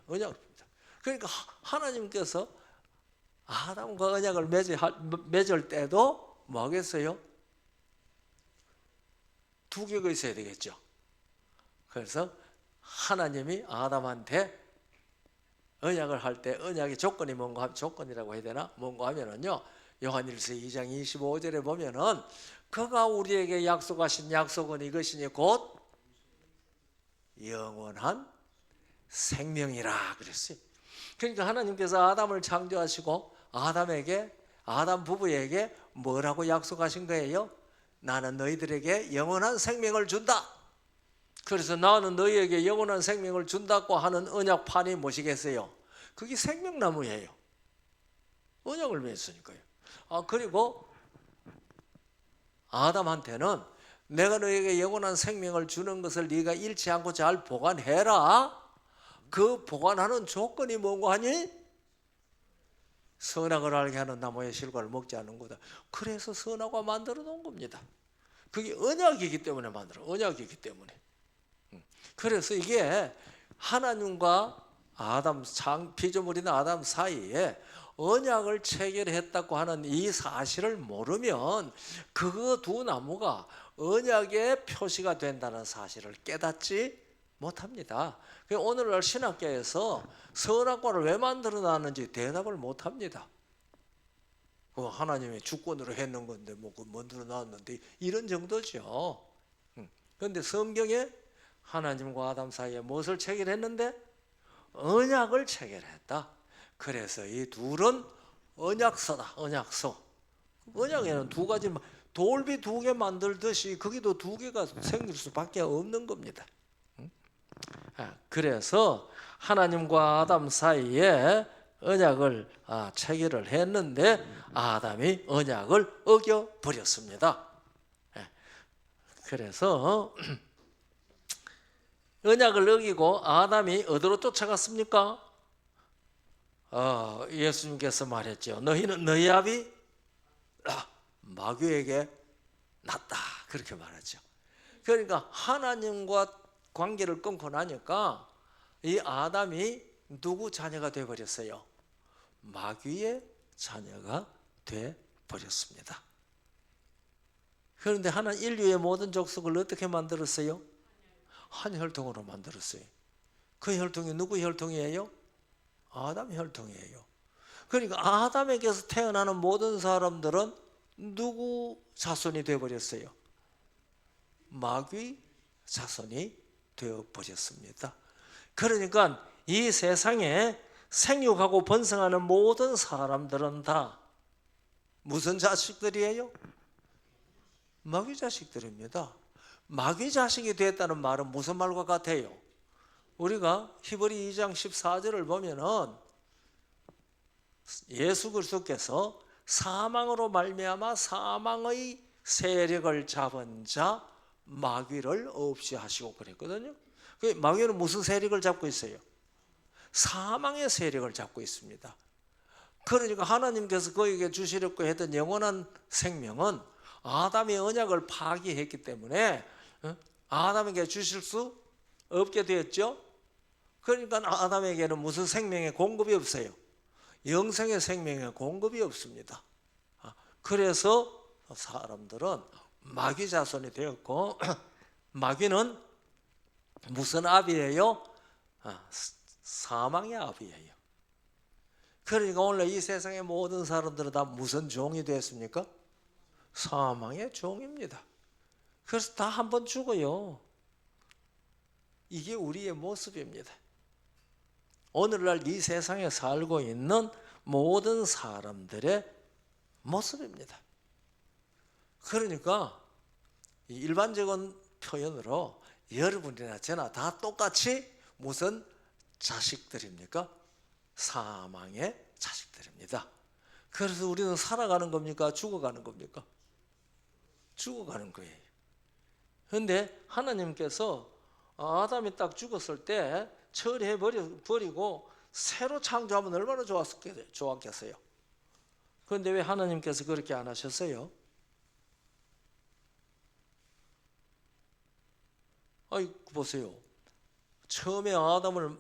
[SPEAKER 1] 언약입니다. 그러니까 하나님께서 아담과 언약을 맺을 때도 뭐 하겠어요? 두 개가 있어야 되겠죠. 그래서 하나님이 아담한테 언약을 할 때 언약의 조건이 뭔가, 조건이라고 해야 되나? 뭔가 하면은요, 요한일서 2장 25절에 보면은 그가 우리에게 약속하신 약속은 이것이니 곧 영원한 생명이라 그랬어요. 그러니까 하나님께서 아담을 창조하시고 아담 부부에게 뭐라고 약속하신 거예요? 나는 너희들에게 영원한 생명을 준다. 그래서 나는 너희에게 영원한 생명을 준다고 하는 언약판이 무엇이겠어요? 그게 생명나무예요. 언약을 맺었으니까요. 그리고 아담한테는 내가 너에게 영원한 생명을 주는 것을 네가 잃지 않고 잘 보관해라. 그 보관하는 조건이 뭔고 하니? 선악을 알게 하는 나무의 실과를 먹지 않는 거다. 그래서 선악과 만들어 놓은 겁니다. 그게 언약이기 때문에 언약이기 때문에. 그래서 이게 하나님과 피조물인 아담 사이에 언약을 체결했다고 하는 이 사실을 모르면 그 두 나무가 언약의 표시가 된다는 사실을 깨닫지 못합니다. 오늘날 신학계에서 선악과를 왜 만들어 놨는지 대답을 못합니다. 하나님의 주권으로 했는 건데 만들어 놨는데 이런 정도죠. 그런데 성경에 하나님과 아담 사이에 무엇을 체결했는데? 언약을 체결했다. 그래서 이 둘은 언약서다. 언약서. 언약에는 두 가지, 돌비 두 개 만들듯이 거기도 두 개가 생길 수밖에 없는 겁니다. 그래서 하나님과 아담 사이에 언약을 체결을 했는데 아담이 언약을 어겨 버렸습니다. 그래서 언약을 어기고 아담이 어디로 쫓아갔습니까? 예수님께서 말했죠. 너희는 너희 아비 마귀에게 났다. 그렇게 말하죠. 그러니까 하나님과 관계를 끊고 나니까 이 아담이 누구 자녀가 되어버렸어요? 마귀의 자녀가 되어버렸습니다. 그런데 하나님 인류의 모든 족속을 어떻게 만들었어요? 한 혈통으로 만들었어요. 그 혈통이 누구 혈통이에요? 아담 혈통이에요. 그러니까 아담에게서 태어나는 모든 사람들은 누구 자손이 되어버렸어요? 마귀 자손이 되어버렸습니다. 그러니까 이 세상에 생육하고 번성하는 모든 사람들은 다 무슨 자식들이에요? 마귀 자식들입니다. 마귀 자식이 됐다는 말은 무슨 말과 같아요? 우리가 히브리 2장 14절을 보면은 예수 그리스도께서 사망으로 말미암아 사망의 세력을 잡은 자 마귀를 없이 하시고 그랬거든요. 마귀는 무슨 세력을 잡고 있어요? 사망의 세력을 잡고 있습니다. 그러니까 하나님께서 그에게 주시려고 했던 영원한 생명은 아담의 언약을 파기했기 때문에 아담에게 주실 수 없게 되었죠. 그러니까 아담에게는 무슨 생명의 공급이 없어요? 영생의 생명의 공급이 없습니다. 그래서 사람들은 마귀 자손이 되었고 마귀는 무슨 아비예요? 사망의 아비예요. 그러니까 오늘 이 세상의 모든 사람들은 다 무슨 종이 되었습니까? 사망의 종입니다. 그래서 다 한 번 죽어요. 이게 우리의 모습입니다. 오늘날 이 세상에 살고 있는 모든 사람들의 모습입니다. 그러니까 일반적인 표현으로 여러분이나 저나 다 똑같이 무슨 자식들입니까? 사망의 자식들입니다. 그래서 우리는 살아가는 겁니까? 죽어가는 겁니까? 죽어가는 거예요. 그런데 하나님께서 아담이 딱 죽었을 때 처리해 버리고 새로 창조하면 얼마나 좋았겠어요. 그런데 왜 하나님께서 그렇게 안 하셨어요? 보세요. 처음에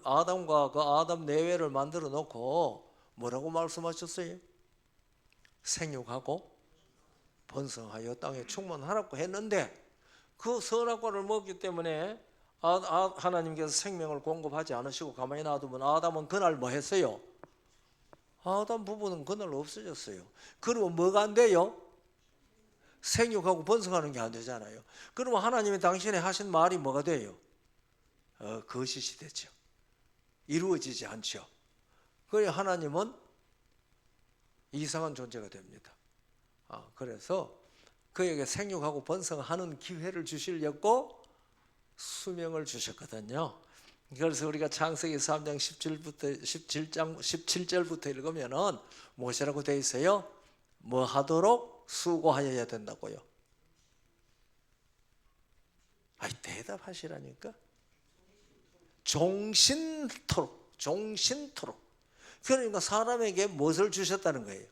[SPEAKER 1] 아담과 그 아담 내외를 만들어 놓고 뭐라고 말씀하셨어요? 생육하고 번성하여 땅에 충만하라고 했는데 그 선악과를 먹기 때문에 하나님께서 생명을 공급하지 않으시고 가만히 놔두면 아담은 그날 뭐 했어요? 아담 부부는 그날 없어졌어요. 그러면 뭐가 안 돼요? 생육하고 번성하는 게 안 되잖아요. 그러면 하나님이 당신이 하신 말이 뭐가 돼요? 거짓이 되죠. 이루어지지 않죠. 그래서 하나님은 이상한 존재가 됩니다. 그래서 그에게 생육하고 번성하는 기회를 주시려고 수명을 주셨거든요. 그래서 우리가 창세기 3장 17절부터 읽으면은 무엇이라고 되어 있어요? 뭐 하도록 수고하여야 된다고요. 대답하시라니까. 종신토록. 그러니까 사람에게 무엇을 주셨다는 거예요?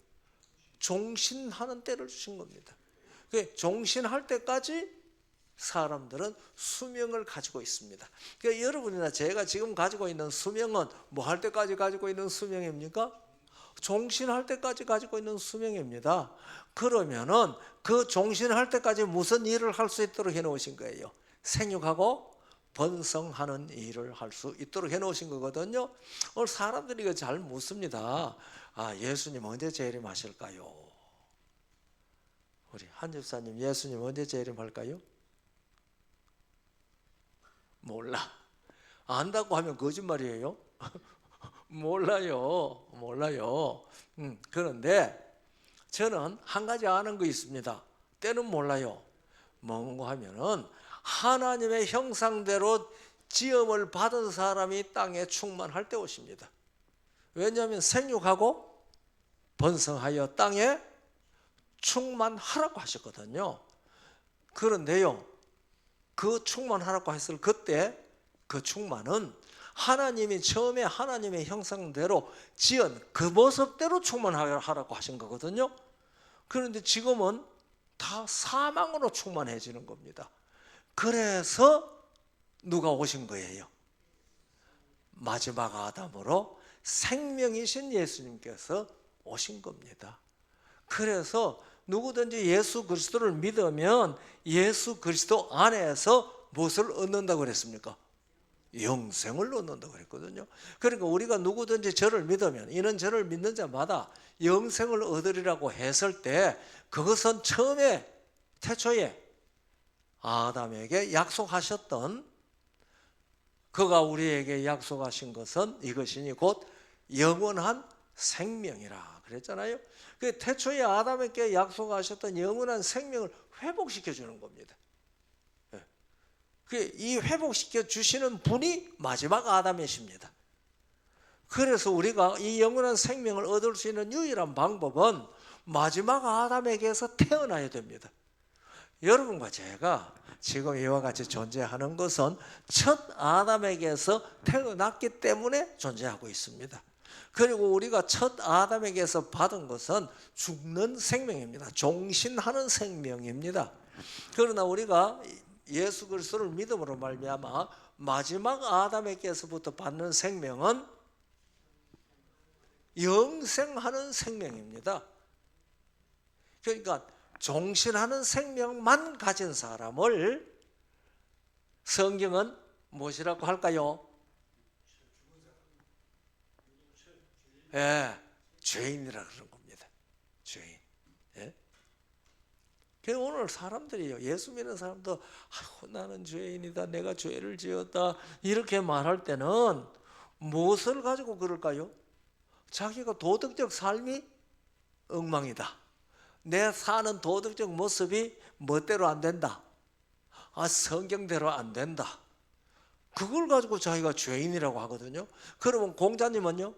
[SPEAKER 1] 종신하는 때를 주신 겁니다. 종신할 때까지 사람들은 수명을 가지고 있습니다. 그러니까 여러분이나 제가 지금 가지고 있는 수명은 뭐 할 때까지 가지고 있는 수명입니까? 종신할 때까지 가지고 있는 수명입니다. 그러면은 그 종신할 때까지 무슨 일을 할 수 있도록 해놓으신 거예요? 생육하고 번성하는 일을 할 수 있도록 해놓으신 거거든요. 오늘 사람들이 이거 잘 묻습니다. 예수님 언제 재림하실까요? 우리 한 집사님 예수님 언제 재림할까요? 몰라. 안다고 하면 거짓말이에요. 몰라요. 그런데 저는 한 가지 아는 거 있습니다. 때는 몰라요. 뭔가 하면은 하나님의 형상대로 지음을 받은 사람이 땅에 충만할 때 오십니다. 왜냐하면 생육하고 번성하여 땅에 충만하라고 하셨거든요. 그런데요, 그 충만하라고 했을 그때 그 충만은 하나님이 처음에 하나님의 형상대로 지은 그 모습대로 충만하라고 하신 거거든요. 그런데 지금은 다 사망으로 충만해지는 겁니다. 그래서 누가 오신 거예요? 마지막 아담으로 생명이신 예수님께서 오신 겁니다. 그래서 누구든지 예수 그리스도를 믿으면 예수 그리스도 안에서 무엇을 얻는다고 그랬습니까? 영생을 얻는다고 그랬거든요. 그러니까 우리가 누구든지 저를 믿으면, 이는 저를 믿는 자마다 영생을 얻으리라고 했을 때, 그것은 처음에 태초에 아담에게 약속하셨던, 그가 우리에게 약속하신 것은 이것이니 곧 영원한 생명이라 그랬잖아요. 그 태초에 아담에게 약속하셨던 영원한 생명을 회복시켜 주는 겁니다. 이 회복시켜 주시는 분이 마지막 아담이십니다. 그래서 우리가 이 영원한 생명을 얻을 수 있는 유일한 방법은 마지막 아담에게서 태어나야 됩니다. 여러분과 제가 지금 이와 같이 존재하는 것은 첫 아담에게서 태어났기 때문에 존재하고 있습니다. 그리고 우리가 첫 아담에게서 받은 것은 죽는 생명입니다. 종신하는 생명입니다. 그러나 우리가 예수 그리스도를 믿음으로 말미암아 마지막 아담에게서부터 받는 생명은 영생하는 생명입니다. 그러니까 종신하는 생명만 가진 사람을 성경은 무엇이라고 할까요? 죄인이라 그러는 겁니다. 죄인. 오늘 사람들이요, 예수 믿는 사람도 나는 죄인이다, 내가 죄를 지었다 이렇게 말할 때는 무엇을 가지고 그럴까요? 자기가 도덕적 삶이 엉망이다, 내 사는 도덕적 모습이 멋대로 안 된다, 성경대로 안 된다, 그걸 가지고 자기가 죄인이라고 하거든요. 그러면 공자님은요,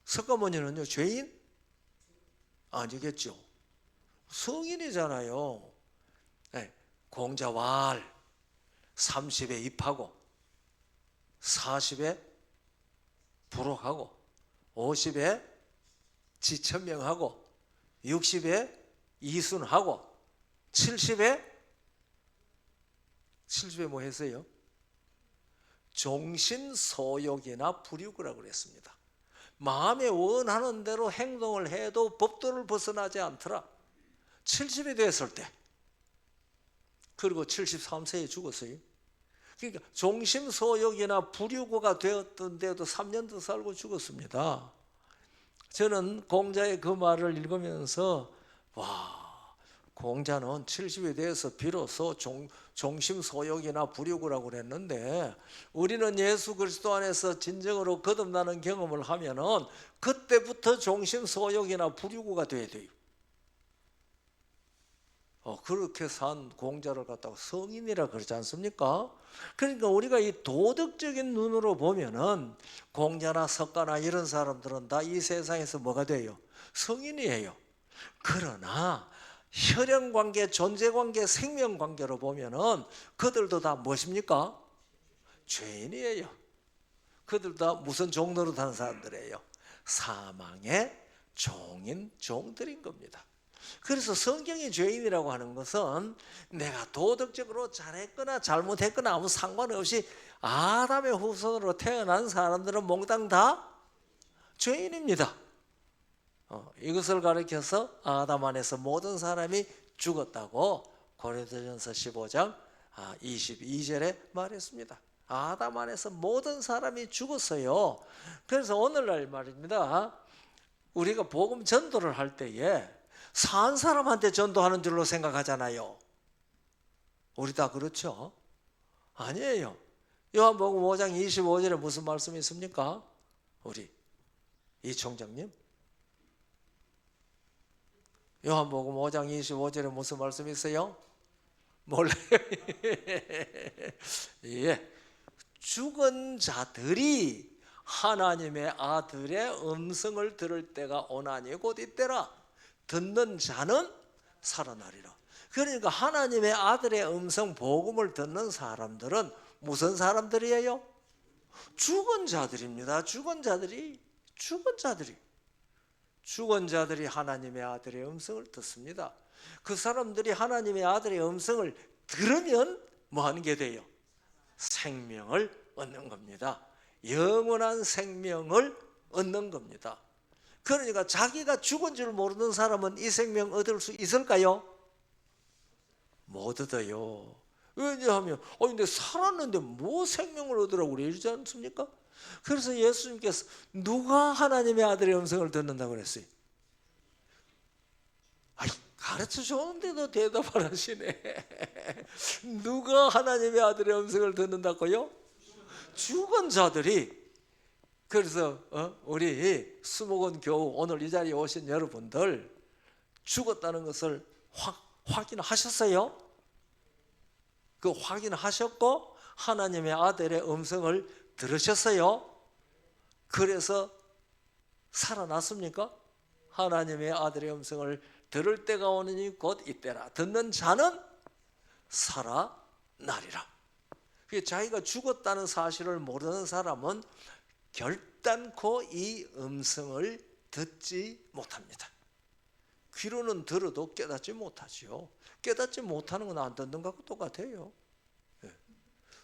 [SPEAKER 1] 석가모니는요, 죄인? 아니겠죠. 성인이잖아요. 공자왈 30에 입하고 40에 부록하고 50에 지천명하고 60에 이순하고 70에 뭐 했어요? 종신소욕이나 불육이라고 그랬습니다. 마음에 원하는 대로 행동을 해도 법도를 벗어나지 않더라. 70이 됐을 때, 그리고 73세에 죽었어요. 그러니까 종심소욕이나 불유고가 되었던데도 3년 더 살고 죽었습니다. 저는 공자의 그 말을 읽으면서 공자는 70에 대해서 비로소 종심소욕이나 불유고라고 그랬는데, 우리는 예수 그리스도 안에서 진정으로 거듭나는 경험을 하면은 그때부터 종심소욕이나 불유고가 돼야 돼요. 그렇게 산 공자를 갖다가 성인이라 그러지 않습니까? 그러니까 우리가 이 도덕적인 눈으로 보면은 공자나 석가나 이런 사람들은 다 이 세상에서 뭐가 돼요? 성인이에요. 그러나 혈연관계, 존재관계, 생명관계로 보면은 그들도 다 무엇입니까? 죄인이에요. 그들도 다 무슨 종로로 사는 사람들이에요? 사망의 종인 종들인 겁니다. 그래서 성경이 죄인이라고 하는 것은 내가 도덕적으로 잘했거나 잘못했거나 아무 상관없이 아담의 후손으로 태어난 사람들은 몽땅 다 죄인입니다. 이것을 가리켜서 아담 안에서 모든 사람이 죽었다고 고린도전서 15장 22절에 말했습니다. 아담 안에서 모든 사람이 죽었어요. 그래서 오늘날 말입니다, 우리가 복음 전도를 할 때에 산 사람한테 전도하는 줄로 생각하잖아요. 우리 다 그렇죠? 아니에요. 요한복음 5장 25절에 무슨 말씀이 있습니까? 우리 이 총장님, 요한복음 5장 25절에 무슨 말씀이 있어요? 몰라요. 예, 죽은 자들이 하나님의 아들의 음성을 들을 때가 오나니 곧 이때라. 듣는 자는 살아나리라. 그러니까 하나님의 아들의 음성 복음을 듣는 사람들은 무슨 사람들이에요? 죽은 자들입니다. 죽은 자들이 하나님의 아들의 음성을 듣습니다. 그 사람들이 하나님의 아들의 음성을 들으면 뭐 하는 게 돼요? 생명을 얻는 겁니다. 영원한 생명을 얻는 겁니다. 그러니까 자기가 죽은 줄 모르는 사람은 이 생명 얻을 수 있을까요? 못 얻어요. 왜냐하면 근데 살았는데 뭐 생명을 얻으라고 그러지 않습니까? 그래서 예수님께서 누가 하나님의 아들의 음성을 듣는다고 그랬어요? 가르쳐 줬는데도 대답을 하시네. 누가 하나님의 아들의 음성을 듣는다고요? 죽은 자들이. 그래서 우리 수목원 교우 오늘 이 자리에 오신 여러분들 죽었다는 것을 확인하셨어요? 그 확인하셨고 하나님의 아들의 음성을 들으셨어요? 그래서 살아났습니까? 하나님의 아들의 음성을 들을 때가 오느니 곧 이때라. 듣는 자는 살아나리라. 자기가 죽었다는 사실을 모르는 사람은 결단코 이 음성을 듣지 못합니다. 귀로는 들어도 깨닫지 못하지요. 깨닫지 못하는 건 안 듣는 것하고 똑같아요.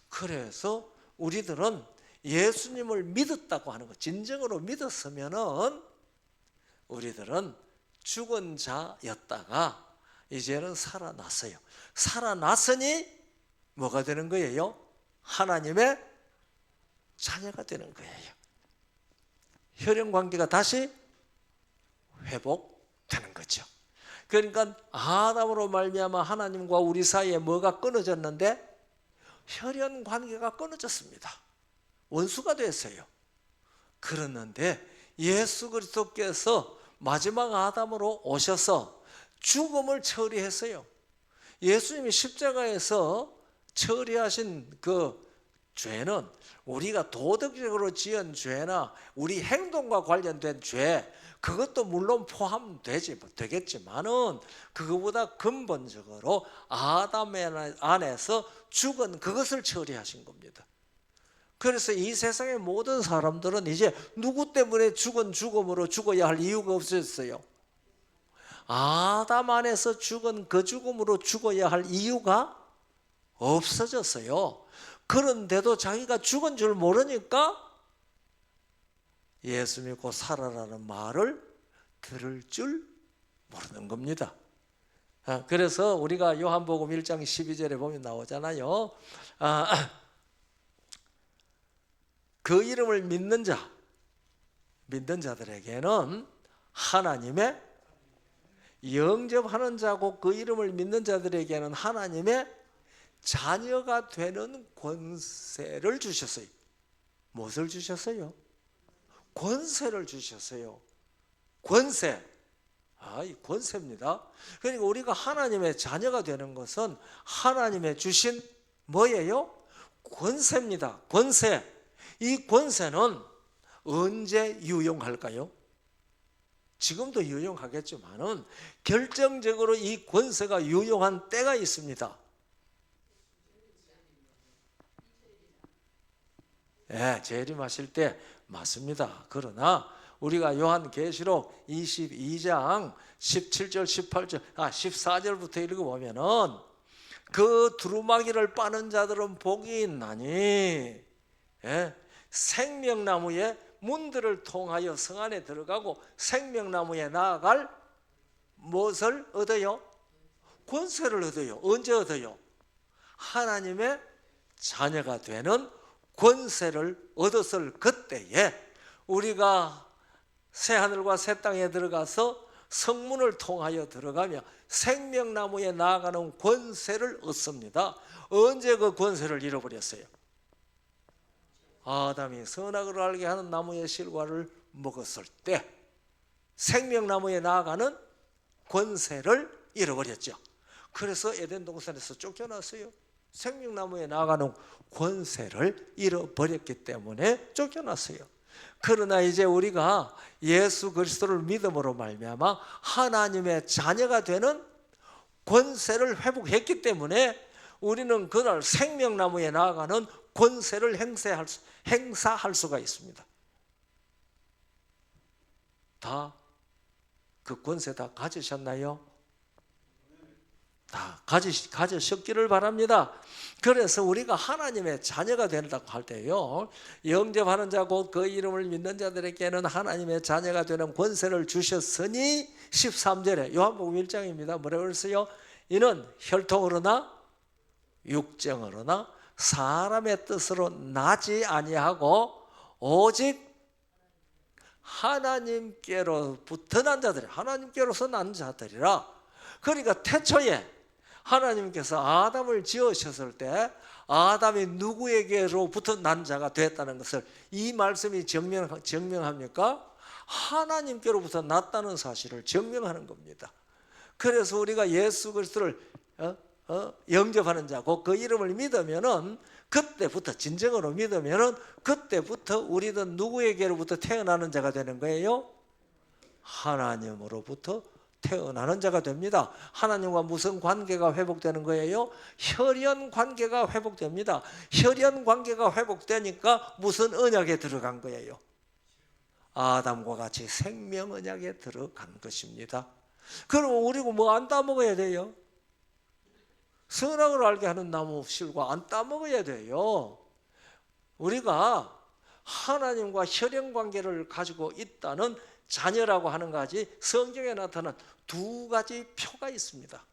[SPEAKER 1] 그래서 우리들은 예수님을 믿었다고 하는 것, 진정으로 믿었으면은 우리들은 죽은 자였다가 이제는 살아났어요. 살아났으니 뭐가 되는 거예요? 하나님의 자녀가 되는 거예요. 혈연 관계가 다시 회복되는 거죠. 그러니까 아담으로 말미암아 하나님과 우리 사이에 뭐가 끊어졌는데 혈연 관계가 끊어졌습니다. 원수가 됐어요. 그랬는데 예수 그리스도께서 마지막 아담으로 오셔서 죽음을 처리했어요. 예수님이 십자가에서 처리하신 그 죄는 우리가 도덕적으로 지은 죄나 우리 행동과 관련된 죄, 그것도 물론 포함되겠지만은 그거보다 근본적으로 아담 안에서 죽은 그것을 처리하신 겁니다. 그래서 이 세상의 모든 사람들은 이제 누구 때문에 죽은 죽음으로 죽어야 할 이유가 없어졌어요. 아담 안에서 죽은 그 죽음으로 죽어야 할 이유가 없어졌어요. 그런데도 자기가 죽은 줄 모르니까 예수 믿고 살아라는 말을 들을 줄 모르는 겁니다. 그래서 우리가 요한복음 1장 12절에 보면 나오잖아요. 그 이름을 믿는 자들에게는 하나님의 영접하는 자고 그 이름을 믿는 자들에게는 하나님의 자녀가 되는 권세를 주셨어요. 무엇을 주셨어요? 권세를 주셨어요. 권세. 이 권세입니다. 그러니까 우리가 하나님의 자녀가 되는 것은 하나님의 주신 뭐예요? 권세입니다. 권세. 이 권세는 언제 유용할까요? 지금도 유용하겠지만은 결정적으로 이 권세가 유용한 때가 있습니다. 재림하실 때 맞습니다. 그러나 우리가 요한계시록 22장 17절, 18절, 14절부터 읽어보면은 그 두루마기를 빠는 자들은 복이 있나니 생명나무의 문들을 통하여 성 안에 들어가고 생명나무에 나아갈 무엇을 얻어요? 권세를 얻어요. 언제 얻어요? 하나님의 자녀가 되는 권세를 얻었을 그때에 우리가 새하늘과 새 땅에 들어가서 성문을 통하여 들어가며 생명나무에 나아가는 권세를 얻습니다. 언제 그 권세를 잃어버렸어요? 아담이 선악을 알게 하는 나무의 실과를 먹었을 때 생명나무에 나아가는 권세를 잃어버렸죠. 그래서 에덴 동산에서 쫓겨났어요. 생명나무에 나아가는 권세를 잃어버렸기 때문에 쫓겨났어요. 그러나 이제 우리가 예수 그리스도를 믿음으로 말미암아 하나님의 자녀가 되는 권세를 회복했기 때문에 우리는 그날 생명나무에 나아가는 권세를 행사할 수가 있습니다. 다 그 권세 다 가지셨나요? 다 가지셨기를 바랍니다. 그래서 우리가 하나님의 자녀가 된다고 할 때요, 영접하는 자 곧 그 이름을 믿는 자들에게는 하나님의 자녀가 되는 권세를 주셨으니 13절에 요한복음 1장입니다. 뭐라고 그랬어요? 이는 혈통으로나 육정으로나 사람의 뜻으로 나지 아니하고 오직 하나님께로부터 난 자들이, 하나님께로서 난 자들이라. 그러니까 태초에 하나님께서 아담을 지으셨을 때 아담이 누구에게로부터 난 자가 됐다는 것을 이 말씀이 증명합니까? 하나님께로부터 났다는 사실을 증명하는 겁니다. 그래서 우리가 예수 그리스도를 영접하는 자, 곧 그 이름을 믿으면은 그때부터, 진정으로 믿으면은 그때부터 우리는 누구에게로부터 태어나는 자가 되는 거예요? 하나님으로부터 태어나는 자가 됩니다. 하나님과 무슨 관계가 회복되는 거예요? 혈연 관계가 회복됩니다. 혈연 관계가 회복되니까 무슨 언약에 들어간 거예요? 아담과 같이 생명 언약에 들어간 것입니다. 그럼 우리가 뭐 안 따먹어야 돼요? 선악을 알게 하는 나무 실과 안 따먹어야 돼요. 우리가 하나님과 혈연 관계를 가지고 있다는 자녀라고 하는 가지 성경에 나타난 두 가지 표가 있습니다.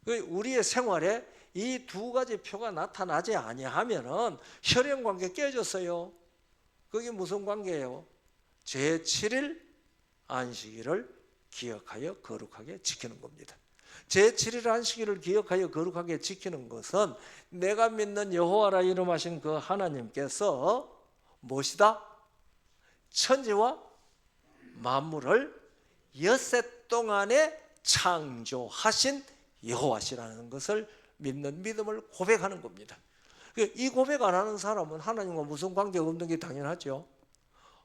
[SPEAKER 1] 우리의 생활에 이 두 가지 표가 나타나지 아니하면은 혈연 관계 깨졌어요. 그게 무슨 관계예요? 제7일 안식일을 기억하여 거룩하게 지키는 겁니다. 제7일 안식일을 기억하여 거룩하게 지키는 것은 내가 믿는 여호와라 이름하신 그 하나님께서 무엇이다? 천지와 만물을 엿새 동안에 창조하신 여호와시라는 것을 믿는 믿음을 고백하는 겁니다. 이 고백 안 하는 사람은 하나님과 무슨 관계가 없는 게 당연하죠.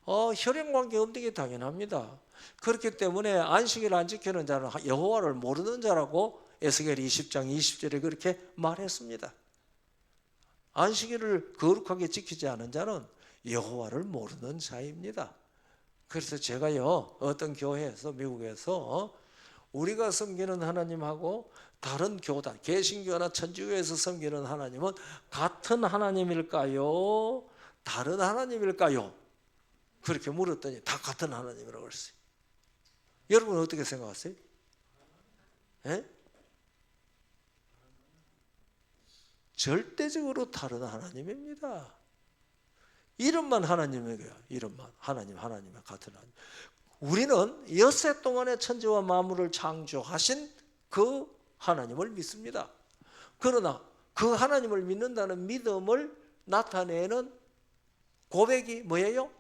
[SPEAKER 1] 혈연 관계 없는 게 당연합니다. 그렇기 때문에 안식일 안 지키는 자는 여호와를 모르는 자라고 에스겔 20장 20절에 그렇게 말했습니다. 안식일을 거룩하게 지키지 않은 자는 여호와를 모르는 자입니다. 그래서 제가요, 어떤 교회에서, 미국에서 우리가 섬기는 하나님하고 다른 교단, 개신교나 천주교에서 섬기는 하나님은 같은 하나님일까요? 다른 하나님일까요? 그렇게 물었더니 다 같은 하나님이라고 그랬어요. 여러분 어떻게 생각하세요? 예? 절대적으로 다른 하나님입니다. 이름만 하나님이에요. 이름만 하나님 같은 하나님. 우리는 엿새 동안의 천지와 만물을 창조하신 그 하나님을 믿습니다. 그러나 그 하나님을 믿는다는 믿음을 나타내는 고백이 뭐예요?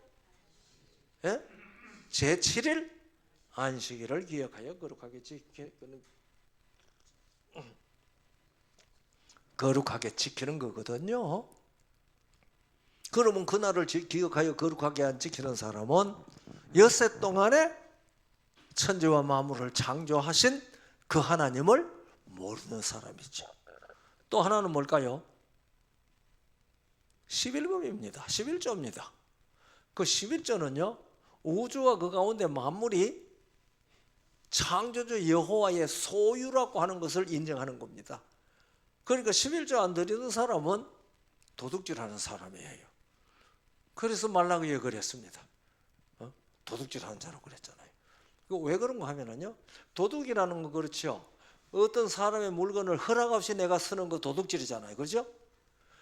[SPEAKER 1] 예? 제7일 안식일을 기억하여 거룩하게 지키는 거거든요. 그러면 그날을 기억하여 거룩하게 안 지키는 사람은 엿새 동안에 천지와 만물을 창조하신 그 하나님을 모르는 사람이죠. 또 하나는 뭘까요? 11금입니다. 11조입니다. 그 11조는요, 우주와 그 가운데 만물이 창조주 여호와의 소유라고 하는 것을 인정하는 겁니다. 그러니까 11조 안 드리는 사람은 도둑질하는 사람이에요. 그래서 말라기에 그랬습니다. 도둑질하는 자라고 그랬잖아요. 왜 그런가 하면은요, 도둑이라는 거 그렇죠. 어떤 사람의 물건을 허락 없이 내가 쓰는 거 도둑질이잖아요. 그렇죠?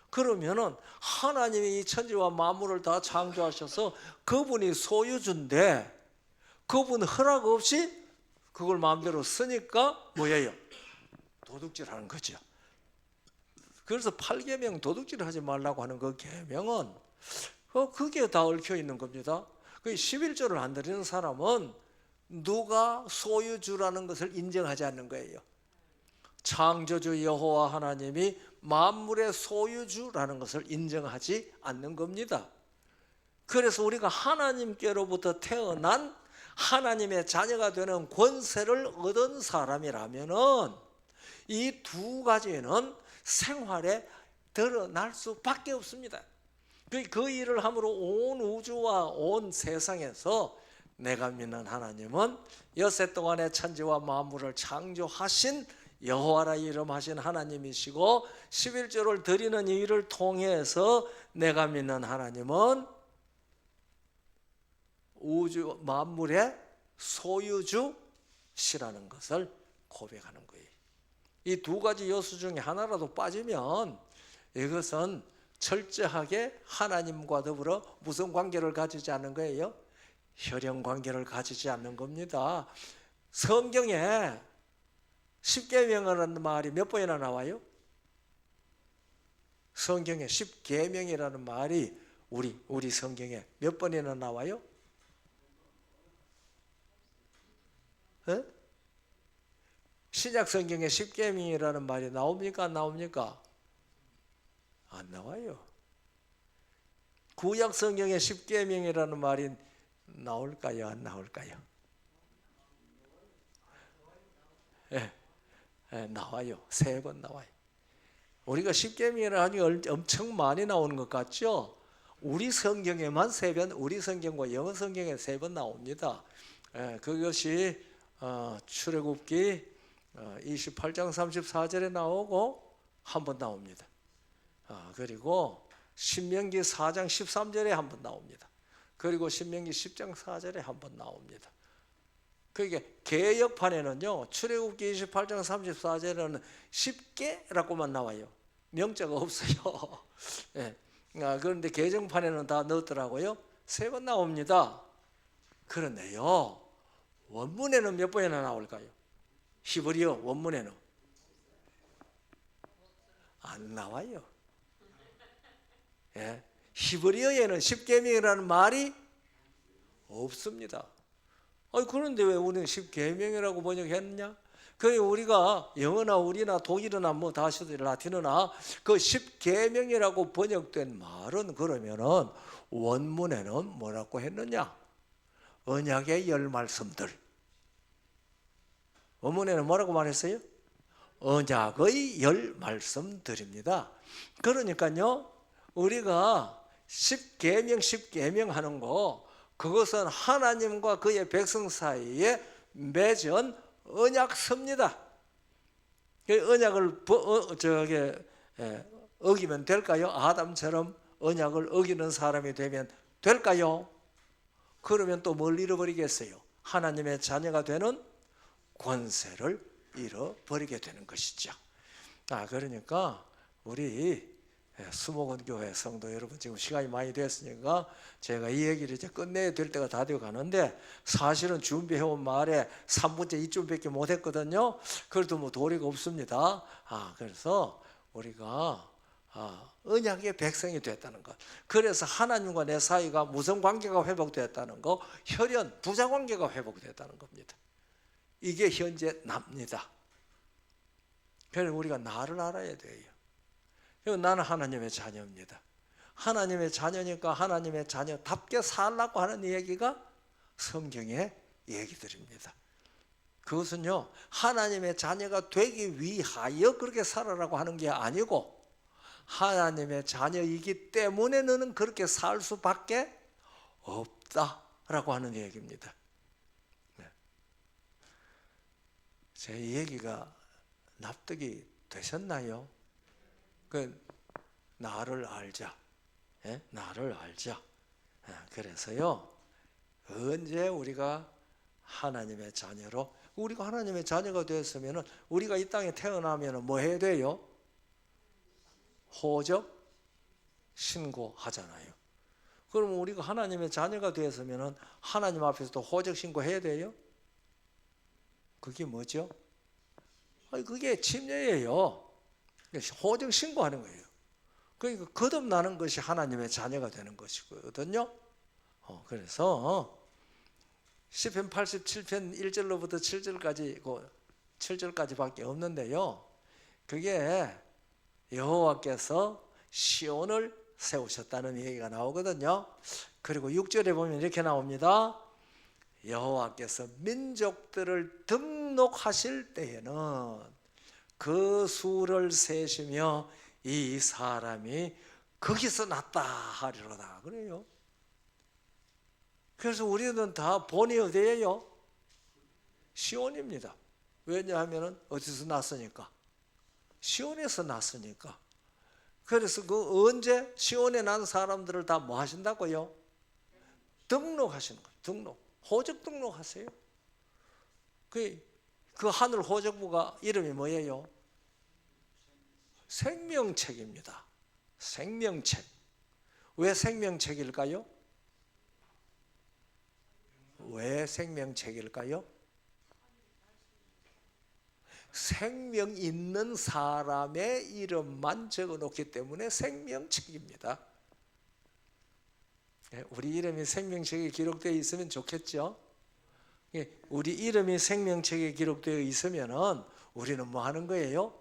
[SPEAKER 1] 그러면은 하나님이 이 천지와 만물을 다 창조하셔서 그분이 소유주인데 그분 허락 없이 그걸 마음대로 쓰니까 뭐예요? 도둑질하는 거죠. 그래서 8계명 도둑질 하지 말라고 하는 그 계명은 그게 다 얽혀 있는 겁니다. 그 11조를 안 드리는 사람은 누가 소유주라는 것을 인정하지 않는 거예요. 창조주 여호와 하나님이 만물의 소유주라는 것을 인정하지 않는 겁니다. 그래서 우리가 하나님께로부터 태어난 하나님의 자녀가 되는 권세를 얻은 사람이라면은 이 두 가지는 생활에 드러날 수밖에 없습니다. 그 일을 함으로 온 우주와 온 세상에서 내가 믿는 하나님은 엿새 동안의 천지와 만물을 창조하신 여호와라 이름하신 하나님이시고 11조를 드리는 이 일을 통해서 내가 믿는 하나님은 우주 만물의 소유주시라는 것을 고백하는 거예요. 이 두 가지 요소 중에 하나라도 빠지면 이것은 철저하게 하나님과 더불어 무슨 관계를 가지지 않는 거예요? 혈연 관계를 가지지 않는 겁니다. 성경에 십계명이라는 말이 몇 번이나 나와요? 성경에 십계명이라는 말이 우리 성경에 몇 번이나 나와요? 에? 신약 성경에 십계명이라는 말이 나옵니까? 안 나옵니까? 안 나와요. 구약 성경에 십계명이라는 말이 나올까요? 안 나올까요? 나와요. 3번 나와요. 우리가 십계명이라는 게 엄청 많이 나오는 것 같죠? 우리 성경에만 3번, 우리 성경과 영어 성경에 3번 나옵니다. 그것이 출애굽기 28장 34절에 나오고 한 번 나옵니다. 그리고 신명기 4장 13절에 한 번 나옵니다. 그리고 신명기 10장 4절에 한 번 나옵니다. 그게 개역판에는요, 출애굽기 28장 34절에는 10개라고만 나와요. 명자가 없어요. 네. 그런데 개정판에는 다 넣었더라고요. 3번 나옵니다. 그런데요, 원문에는 몇 번이나 나올까요? 히브리어 원문에는 안 나와요. 예. 히브리어에는 십계명이라는 말이 없습니다. 그런데 왜 우리는 십계명이라고 번역했느냐? 그 우리가 영어나 우리나 독일어나 뭐 다시 라틴어나 그 십계명이라고 번역된 말은 그러면은 원문에는 뭐라고 했느냐? 언약의 10말씀들. 원문에는 뭐라고 말했어요? 언약의 10말씀들입니다. 그러니까요, 우리가 십계명 하는 거, 그것은 하나님과 그의 백성 사이에 맺은 언약서입니다. 그 언약을 어기면 될까요? 아담처럼 언약을 어기는 사람이 되면 될까요? 그러면 또 뭘 잃어버리겠어요? 하나님의 자녀가 되는 권세를 잃어버리게 되는 것이죠. 그러니까 우리 수목원 교회 성도 여러분, 지금 시간이 많이 됐으니까 제가 이 얘기를 이제 끝내야 될 때가 다 되어 가는데, 사실은 준비해온 말에 3분째 이쯤밖에 못했거든요. 그래도 뭐 도리가 없습니다. 그래서 우리가 언약의 백성이 됐다는 것, 그래서 하나님과 내 사이가 무슨 관계가 회복됐다는 거, 혈연 부자 관계가 회복됐다는 겁니다. 이게 현재 납니다. 그래서 우리가 나를 알아야 돼요. 나는 하나님의 자녀입니다. 하나님의 자녀니까 하나님의 자녀답게 살라고 하는 얘기가 성경의 얘기들입니다. 그것은요, 하나님의 자녀가 되기 위하여 그렇게 살아라고 하는 게 아니고, 하나님의 자녀이기 때문에 너는 그렇게 살 수밖에 없다라고 하는 얘기입니다. 제 얘기가 납득이 되셨나요? 나를 알자. 나를 알자. 그래서요, 언제 우리가 하나님의 자녀로, 우리가 하나님의 자녀가 되었으면 우리가 이 땅에 태어나면 뭐 해야 돼요? 호적 신고하잖아요. 그러면 우리가 하나님의 자녀가 되었으면 하나님 앞에서도 호적 신고해야 돼요? 그게 뭐죠? 그게 침례예요. 호적 신고하는 거예요. 그러니까 거듭나는 것이 하나님의 자녀가 되는 것이거든요. 그래서 시편 87편 1절로부터 7절까지 7절까지밖에 없는데요. 그게 여호와께서 시온을 세우셨다는 얘기가 나오거든요. 그리고 6절에 보면 이렇게 나옵니다. 여호와께서 민족들을 등록하실 때에는 그 수를 세시며 이 사람이 거기서 났다 하리로다 그래요. 그래서 우리는 다 본이 어디예요? 시온입니다. 왜냐하면 어디서 났으니까? 시온에서 났으니까. 그래서 그 언제 시온에 난 사람들을 다 뭐 하신다고요? 등록하시는 거예요. 등록. 호적 등록하세요. 그 하늘 호적부가 이름이 뭐예요? 생명책입니다. 생명책. 왜 생명책일까요? 왜 생명책일까요? 생명 있는 사람의 이름만 적어놓기 때문에 생명책입니다. 우리 이름이 생명책에 기록되어 있으면 좋겠죠. 우리 이름이 생명책에 기록되어 있으면 우리는 뭐 하는 거예요?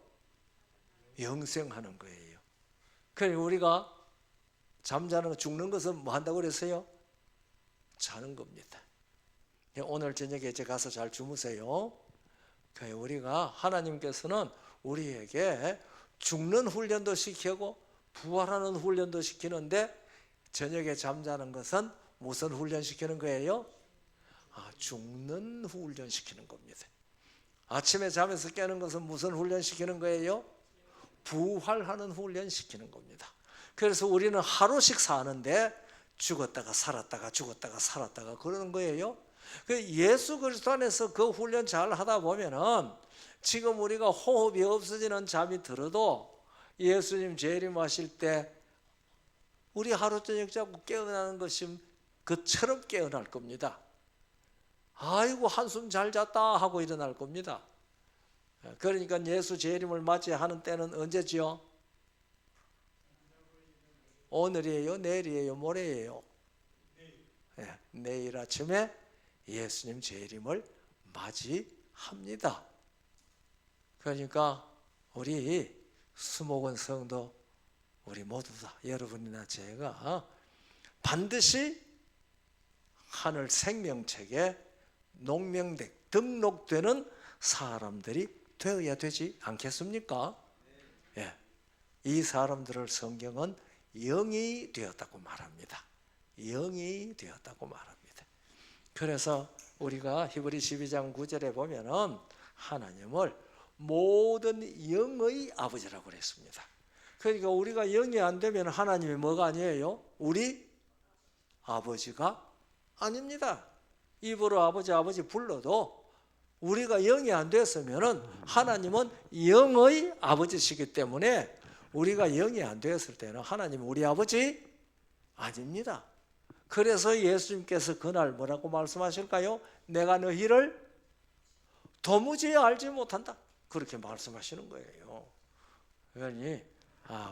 [SPEAKER 1] 영생하는 거예요. 그래서 우리가 잠자는 죽는 것은 뭐 한다고 그랬어요? 자는 겁니다. 오늘 저녁에 이제 가서 잘 주무세요. 우리가 하나님께서는 우리에게 죽는 훈련도 시키고 부활하는 훈련도 시키는데 저녁에 잠자는 것은 무슨 훈련 시키는 거예요? 죽는 훈련 시키는 겁니다. 아침에 잠에서 깨는 것은 무슨 훈련 시키는 거예요? 부활하는 훈련 시키는 겁니다. 그래서 우리는 하루씩 사는데 죽었다가 살았다가 죽었다가 살았다가 그러는 거예요. 예수 그리스도 안에서 그 훈련 잘 하다 보면은 지금 우리가 호흡이 없어지는 잠이 들어도 예수님 재림하실 때 우리 하루 저녁 자고 깨어나는 것이 그처럼 깨어날 겁니다. 아이고 한숨 잘 잤다 하고 일어날 겁니다. 그러니까 예수 재림을 맞이하는 때는 언제지요? 오늘이에요? 내일이에요? 모레예요? 내일 아침에 예수님 재림을 맞이합니다. 그러니까 우리 수목원 성도 우리 모두 다 여러분이나 제가 반드시 하늘 생명책에 등록되는 사람들이 되어야 되지 않겠습니까? 예. 이 사람들을 성경은 영이 되었다고 말합니다. 영이 되었다고 말합니다. 그래서 우리가 히브리 12장 9절에 보면은 하나님을 모든 영의 아버지라고 그랬습니다. 그러니까 우리가 영이 안 되면 하나님이 뭐가 아니에요? 우리 아버지가 아닙니다. 입으로 아버지 아버지 불러도 우리가 영이 안 됐으면은 하나님은 영의 아버지시기 때문에 우리가 영이 안 되었을 때는 하나님은 우리 아버지 아닙니다. 그래서 예수님께서 그날 뭐라고 말씀하실까요? 내가 너희를 도무지 알지 못한다. 그렇게 말씀하시는 거예요. 그러니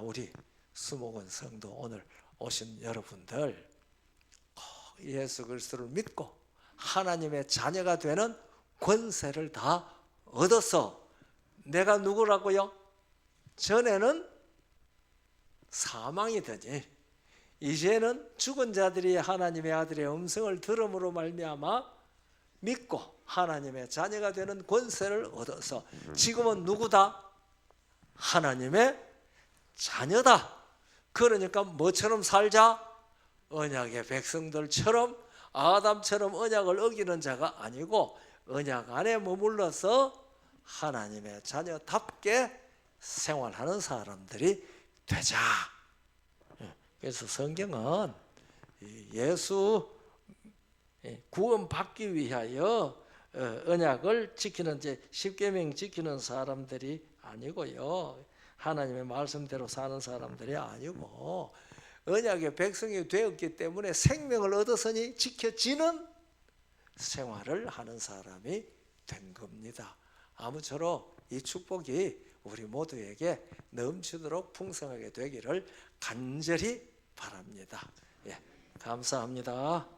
[SPEAKER 1] 우리 수목원 성도 오늘 오신 여러분들 예수 그리스도를 믿고 하나님의 자녀가 되는 권세를 다 얻어서 내가 누구라고요? 전에는 사망이더니 이제는 죽은 자들이 하나님의 아들의 음성을 들음으로 말미암아 믿고 하나님의 자녀가 되는 권세를 얻어서 지금은 누구다? 하나님의 자녀다. 그러니까 뭐처럼 살자? 언약의 백성들처럼 아담처럼 언약을 어기는 자가 아니고 언약 안에 머물러서 하나님의 자녀답게 생활하는 사람들이 되자. 그래서 성경은 예수 구원받기 위하여 언약을 지키는 십계명 지키는 사람들이 아니고요. 하나님의 말씀대로 사는 사람들이 아니고 언약의 백성이 되었기 때문에 생명을 얻었으니 지켜지는 생활을 하는 사람이 된 겁니다. 아무쪼록 이 축복이 우리 모두에게 넘치도록 풍성하게 되기를 간절히 바랍니다. 예, 감사합니다.